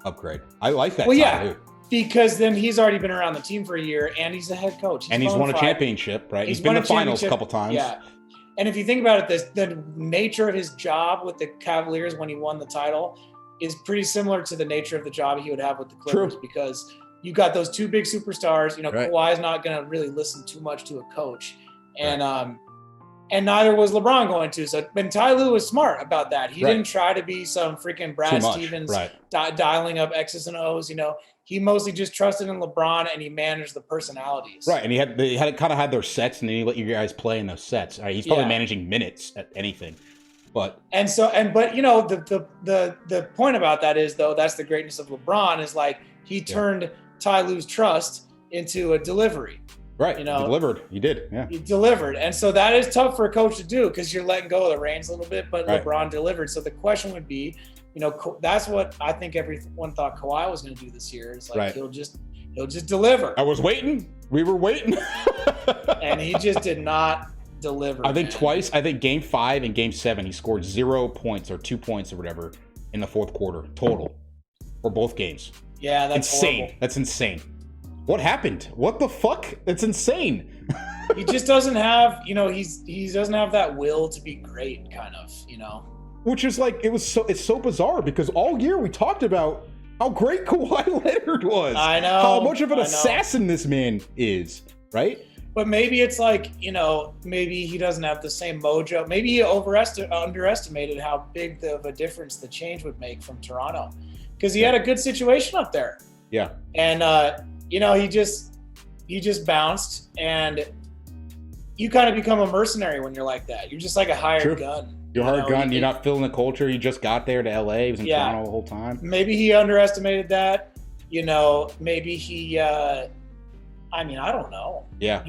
upgrade. I like that. Well, Ty yeah, Lue. because then he's already been around the team for a year, and he's the head coach. He's won a championship, right? He's been won in the finals a couple times. Yeah. And if you think about it, the nature of his job with the Cavaliers when he won the title is pretty similar to the nature of the job he would have with the Clippers. True. Because you got those two big superstars. You know, Right. Kawhi's not going to really listen too much to a coach, and neither was LeBron going to. So, and Ty Lue was smart about that. He Right. didn't try to be some freaking Brad Stevens dialing up X's and O's. You know, he mostly just trusted in LeBron, and he managed the personalities. Right, and they kind of had their sets, and then he let you guys play in those sets. He's probably managing minutes at anything, but you know, the point about that is, though, that's the greatness of LeBron is like he turned Ty Lue's trust into a delivery. right, you know, he delivered. You did, yeah. He delivered, and so that is tough for a coach to do because you're letting go of the reins a little bit. But Right. LeBron delivered. So the question would be, you know, that's what I think everyone thought Kawhi was going to do this year. Is like Right. he'll just deliver. I was waiting. We were waiting. And he just did not deliver. I think man. twice. I think Game 5 and Game 7, he scored 0 points or 2 points or whatever in the fourth quarter total for both games. Yeah, that's insane. horrible. That's insane. What happened? What the fuck? It's insane. He just doesn't have, you know, he doesn't have that will to be great, kind of, you know. Which is like it's so bizarre because all year we talked about how great Kawhi Leonard was. I know. How much of an assassin this man is, right? But maybe it's like, you know, maybe he doesn't have the same mojo. Maybe he underestimated how big of a difference the change would make from Toronto, because he had a good situation up there. Yeah. And you know, he just bounced, and you kind of become a mercenary when you're like that. You're just like a hired gun. You're hired gun. You're not feeling the culture. You just got there to LA. He was in Toronto the whole time. Maybe he underestimated that. You know, maybe he. I don't know. Yeah.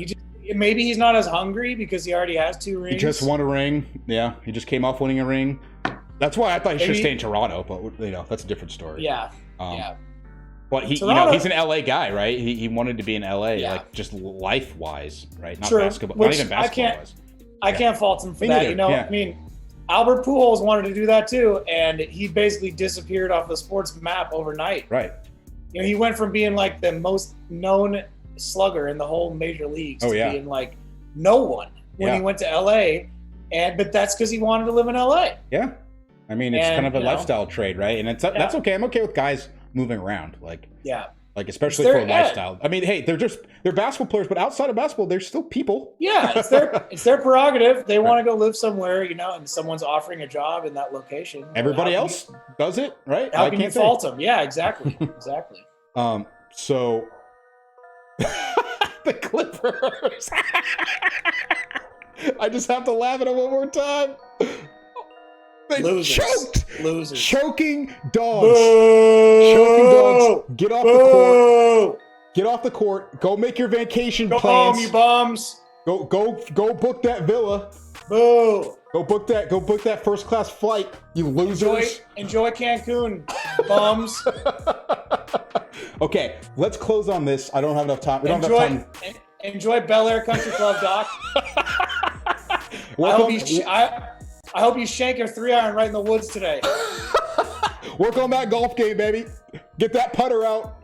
Maybe he's not as hungry because he already has 2 rings. He just won a ring. Yeah. He just came off winning a ring. That's why I thought he should stay in Toronto, but you know, that's a different story. Yeah. But he, Toronto, you know, he's an LA guy, right? He wanted to be in LA, like just life wise, right? Not basketball, not even basketball wise. I can't fault him for that. You know, I mean, Albert Pujols wanted to do that too, and he basically disappeared off the sports map overnight. Right. You know, he went from being like the most known slugger in the whole major leagues to being like no one when he went to LA, but that's because he wanted to live in LA. Yeah. I mean, it's kind of a lifestyle trade, right? And that's okay. I'm okay with guys moving around, like especially for a lifestyle. I mean, hey, they're basketball players, but outside of basketball, they're still people. Yeah, it's their prerogative. They want to go live somewhere, you know, and someone's offering a job in that location. Everybody else does it, right? How can you fault them? Yeah, exactly, exactly. So the Clippers. I just have to laugh at it one more time. They choked. Losers. Choking dogs. Boo! Choking dogs. Get off the court. Get off the court. Go make your vacation Go plans. home, you bums. Go book that villa. Boo. Go book that first class flight, you losers. Enjoy Cancun, bums. Okay, let's close on this. I don't have enough time. We don't have enough time. Enjoy Bel Air Country Club, Doc. I hope you shank your 3-iron right in the woods today. Work on that golf game, baby. Get that putter out.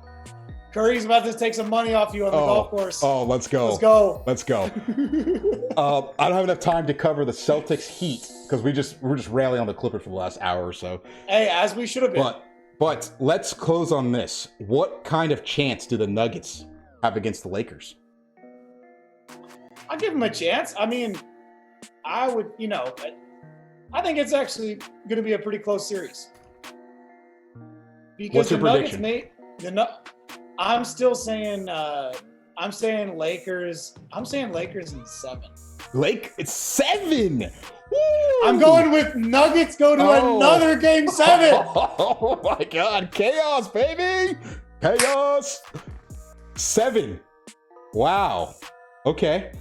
Curry's about to take some money off you on the golf course. Oh, let's go. Let's go. I don't have enough time to cover the Celtics Heat because we're just railing on the Clippers for the last hour or so. Hey, as we should have been. But let's close on this. What kind of chance do the Nuggets have against the Lakers? I'll give them a chance. I mean, I would, you know, I think it's actually going to be a pretty close series. Because what's your prediction? I'm still saying I'm saying Lakers. I'm saying Lakers in 7. It's 7. Woo! I'm going with Nuggets. Go to another game 7. Oh my God! Chaos, baby! Chaos. 7. Wow. Okay.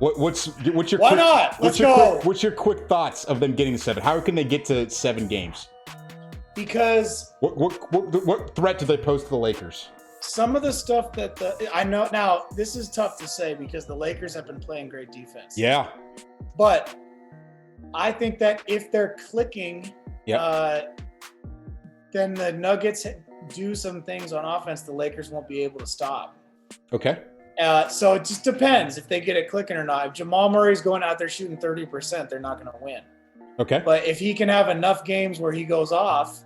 What's your why not? Let's go. What's your quick thoughts of them getting to 7? How can they get to 7 games? Because what threat do they pose to the Lakers? Some of the stuff that I know now, this is tough to say because the Lakers have been playing great defense. Yeah. But I think that if they're clicking, then the Nuggets do some things on offense the Lakers won't be able to stop. Okay. So it just depends if they get it clicking or not. If Jamal Murray's going out there shooting 30%, they're not going to win. Okay. But if he can have enough games where he goes off,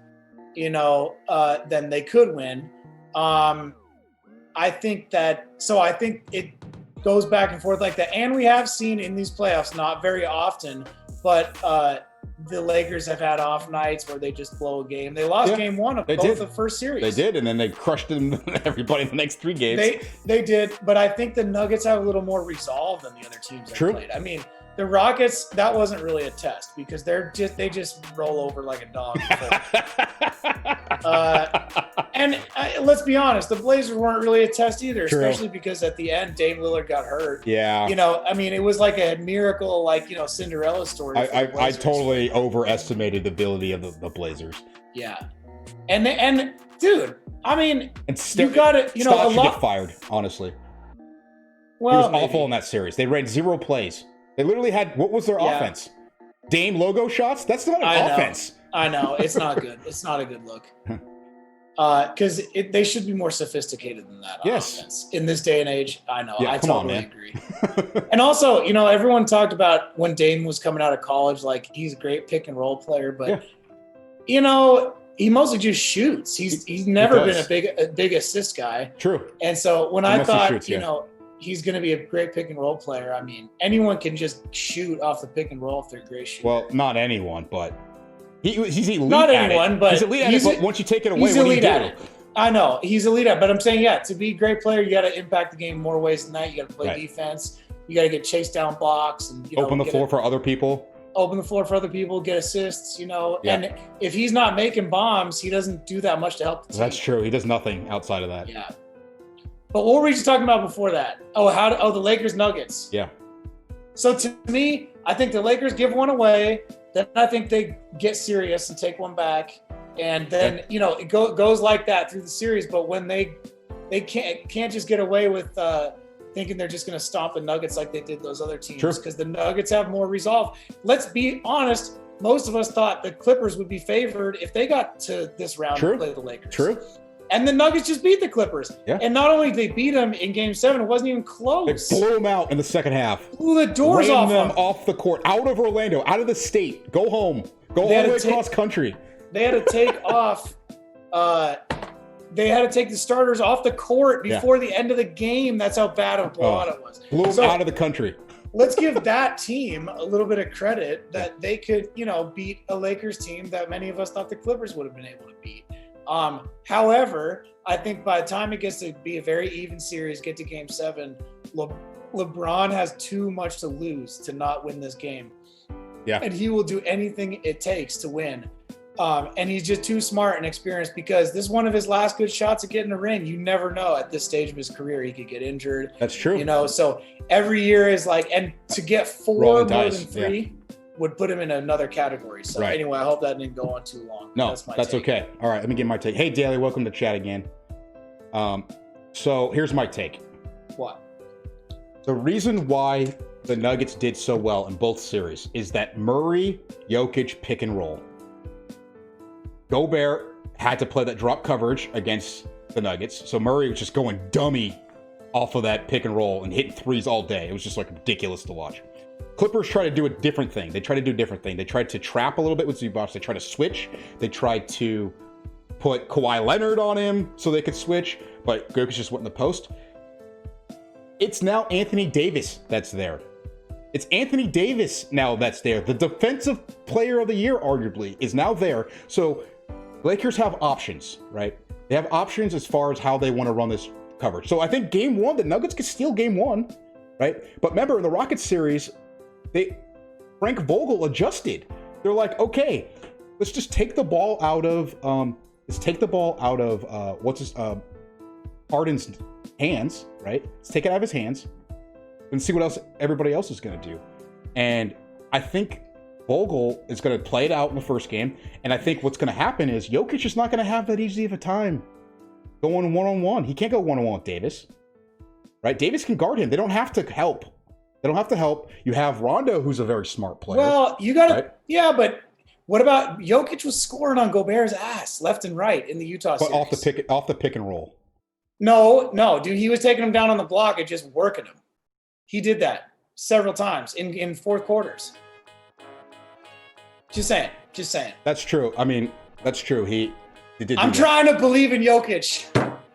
then they could win. I think it goes back and forth like that. And we have seen in these playoffs, not very often, but the Lakers have had off nights where they just blow a game. They lost game one of both the first series. They did, and then they crushed everybody in the next 3 games. They did, but I think the Nuggets have a little more resolve than the other teams they played. I mean, the Rockets, that wasn't really a test because they just roll over like a dog. And let's be honest, the Blazers weren't really a test either, especially because at the end, Dame Lillard got hurt. Yeah. I mean, it was like a miracle, Cinderella story. I totally overestimated the ability of the Blazers. Yeah. And dude, I mean, you got to, Stotts should get fired, honestly. Well, he was awful in that series. They ran 0 plays. They literally had, what was their offense? Dame logo shots? That's not an offense. I know. It's not good. It's not a good look. Because they should be more sophisticated than that. Offense. In this day and age, I know. I totally agree. And also, everyone talked about when Dame was coming out of college, like he's a great pick and roll player, but he mostly just shoots. He's never been a big assist guy. True. And so when I thought, he's going to be a great pick and roll player, I mean, anyone can just shoot off the pick and roll if they're great shooters. Well, not anyone, but he's elite. Not anyone, but he's elite at it. But once you take it away, he's what do you elite do? at it. I know he's elite at it, but I'm saying, to be a great player, you got to impact the game more ways than that. You got to play defense. You got to get chased down blocks and open the floor for other people. Open the floor for other people, get assists. And if he's not making bombs, he doesn't do that much to help the team. That's true. He does nothing outside of that. Yeah. But what were we just talking about before that? The Lakers Nuggets. Yeah. So to me, I think the Lakers give one away. Then I think they get serious and take one back. And then, it goes like that through the series. But when they can't just get away with thinking they're just going to stomp the Nuggets like they did those other teams. Because the Nuggets have more resolve. Let's be honest. Most of us thought the Clippers would be favored if they got to this round and play the Lakers. True. And the Nuggets just beat the Clippers. Yeah. And not only did they beat them in Game 7, it wasn't even close. They blew them out in the second half. Blew the doors off them off the court, out of Orlando, out of the state. Go home. Go all the way across country. They had to take off. They had to take the starters off the court before the end of the game. That's how bad of a blowout it was. Blew them out of the country. Let's give that team a little bit of credit that they could, beat a Lakers team that many of us thought the Clippers would have been able to beat. However, I think by the time it gets to be a very even series, get to Game 7, LeBron has too much to lose to not win this game. Yeah. And he will do anything it takes to win. And he's just too smart and experienced because this is one of his last good shots at getting a ring. You never know at this stage of his career, he could get injured. That's true. So every year is and to get 4 more than 3 would put him in another category. So anyway, I hope that didn't go on too long. No, that's okay. All right, let me get my take. Hey, Daly, welcome to chat again. So here's my take. What? The reason why the Nuggets did so well in both series is that Murray, Jokic pick and roll. Gobert had to play that drop coverage against the Nuggets, so Murray was just going dummy off of that pick and roll and hitting threes all day. It was just ridiculous to watch. Clippers try to do a different thing. They tried to trap a little bit with Zubac. They tried to switch. They tried to put Kawhi Leonard on him so they could switch, but Jokic just went in the post. It's now Anthony Davis that's there. It's Anthony Davis now that's there. The defensive player of the year, arguably, is now there. So Lakers have options, right? They have options as far as how they want to run this coverage. So I think Game 1, the Nuggets could steal Game 1, right? But remember, in the Rockets series, Frank Vogel adjusted. They're like, okay, let's just take the ball out of Harden's hands, right? Let's take it out of his hands and see what else everybody else is going to do. And I think Vogel is going to play it out in the first game. And I think what's going to happen is Jokic is not going to have that easy of a time going one-on-one. He can't go one-on-one with Davis, right? Davis can guard him. They don't have to help. They don't have to help. You have Rondo, who's a very smart player. Well, you got to, right? yeah, but what about Jokic was scoring on Gobert's ass left and right in the Utah But series? off the pick and roll. No, dude, he was taking him down on the block and just working him. He did that several times in fourth quarters. Just saying. That's true. I mean, that's true. He did. I'm trying to believe in Jokic.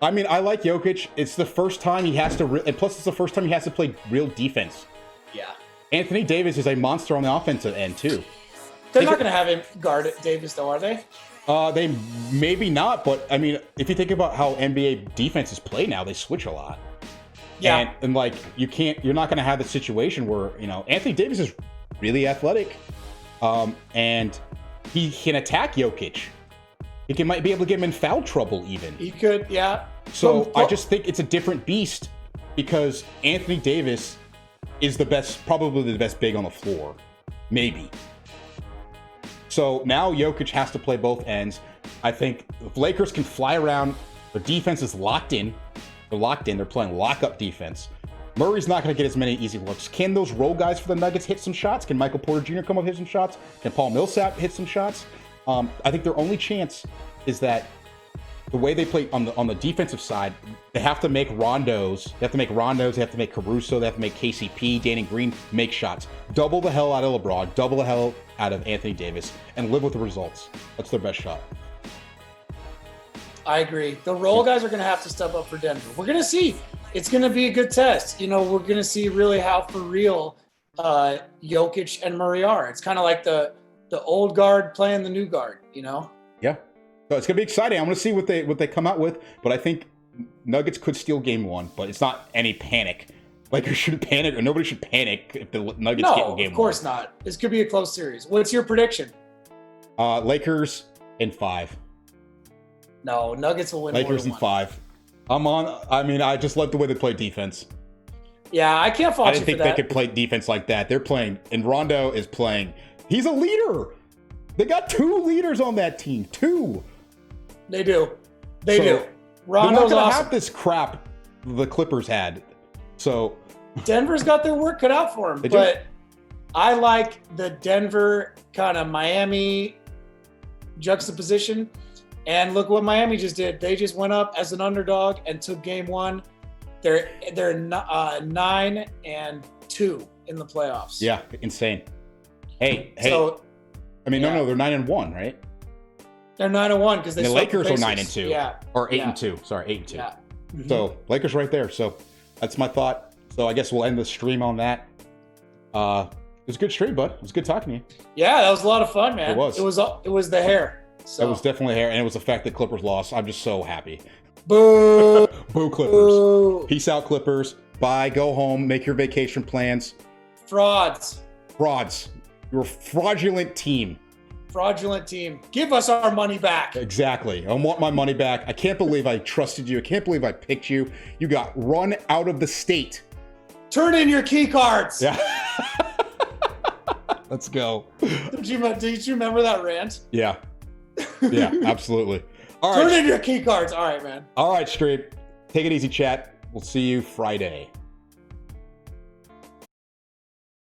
I mean, I like Jokic. It's the first time he has to, and plus it's the first time he has to play real defense. Yeah. Anthony Davis is a monster on the offensive end too. They're not going to have him guard Davis, though, are they? They maybe not, but I mean, if you think about how NBA defenses play now, they switch a lot. Yeah. And like you're not going to have the situation where Anthony Davis is really athletic, and he can attack Jokic. He might be able to get him in foul trouble even. He could, yeah. So I just think it's a different beast because Anthony Davis is probably the best big on the floor, maybe. So now Jokic has to play both ends. I think if Lakers can fly around, their defense is locked in. They're locked in. They're playing lock-up defense. Murray's not going to get as many easy looks. Can those role guys for the Nuggets hit some shots? Can Michael Porter Jr. come up and hit some shots? Can Paul Millsap hit some shots? I think their only chance is that the way they play on the defensive side, they have to make rondos. They have to make Caruso. They have to make KCP, Danny Green make shots. Double the hell out of LeBron. Double the hell out of Anthony Davis, and live with the results. That's their best shot. I agree. The role guys are going to have to step up for Denver. We're going to see. It's going to be a good test. We're going to see really how for real Jokic and Murray are. It's kind of like the old guard playing the new guard. Yeah. So it's gonna be exciting. I want to see what they come out with, but I think Nuggets could steal game one, but it's not any panic. Lakers shouldn't panic, or nobody should panic if the Nuggets get in game one. No, of course not. This could be a close series. What's your prediction? Lakers in 5. No, Nuggets will win. Lakers in 5. I just love the way they play defense. Yeah, I can't fault I you didn't think for they that. could play defense like that. They're playing, and Rondo is playing. He's a leader. They got 2 leaders on that team. 2. They do. They do. They're Rondo's not gonna awesome. have this crap the Clippers had. So Denver's got their work cut out for them, They do. but I like the Denver kind of Miami juxtaposition. And look what Miami just did. They just went up as an underdog and took game 1. They're 9-2 in the playoffs. yeah, insane. Hey. So I mean, yeah. no, they're 9-1, right? they're 9-1 because they And the swept Lakers are Pacers. 9-2. Yeah. Or 8 Yeah. and 2. Sorry, 8 and 2. Yeah. Mhm. So Lakers right there. So that's my thought. So I guess we'll end the stream on that. It was a good stream, bud. It was good talking to you. Yeah, that was a lot of fun, man. It was. It was the hair. So It was definitely hair, and it was the fact that Clippers lost. I'm just so happy. boo. Boo Clippers. Boo. Peace out, Clippers. Bye. Go home. Make your vacation plans. Frauds. Frauds. You're a fraudulent team. Fraudulent team. Give us our money back. Exactly. I want my money back. I can't believe I trusted you. I can't believe I picked you. You got run out of the state. Turn in your key cards. Yeah. Let's go. Did you remember that rant? Yeah. Yeah, absolutely. All Turn right. in your key cards. All right, man. All right, stream. Take it easy, chat. We'll see you Friday.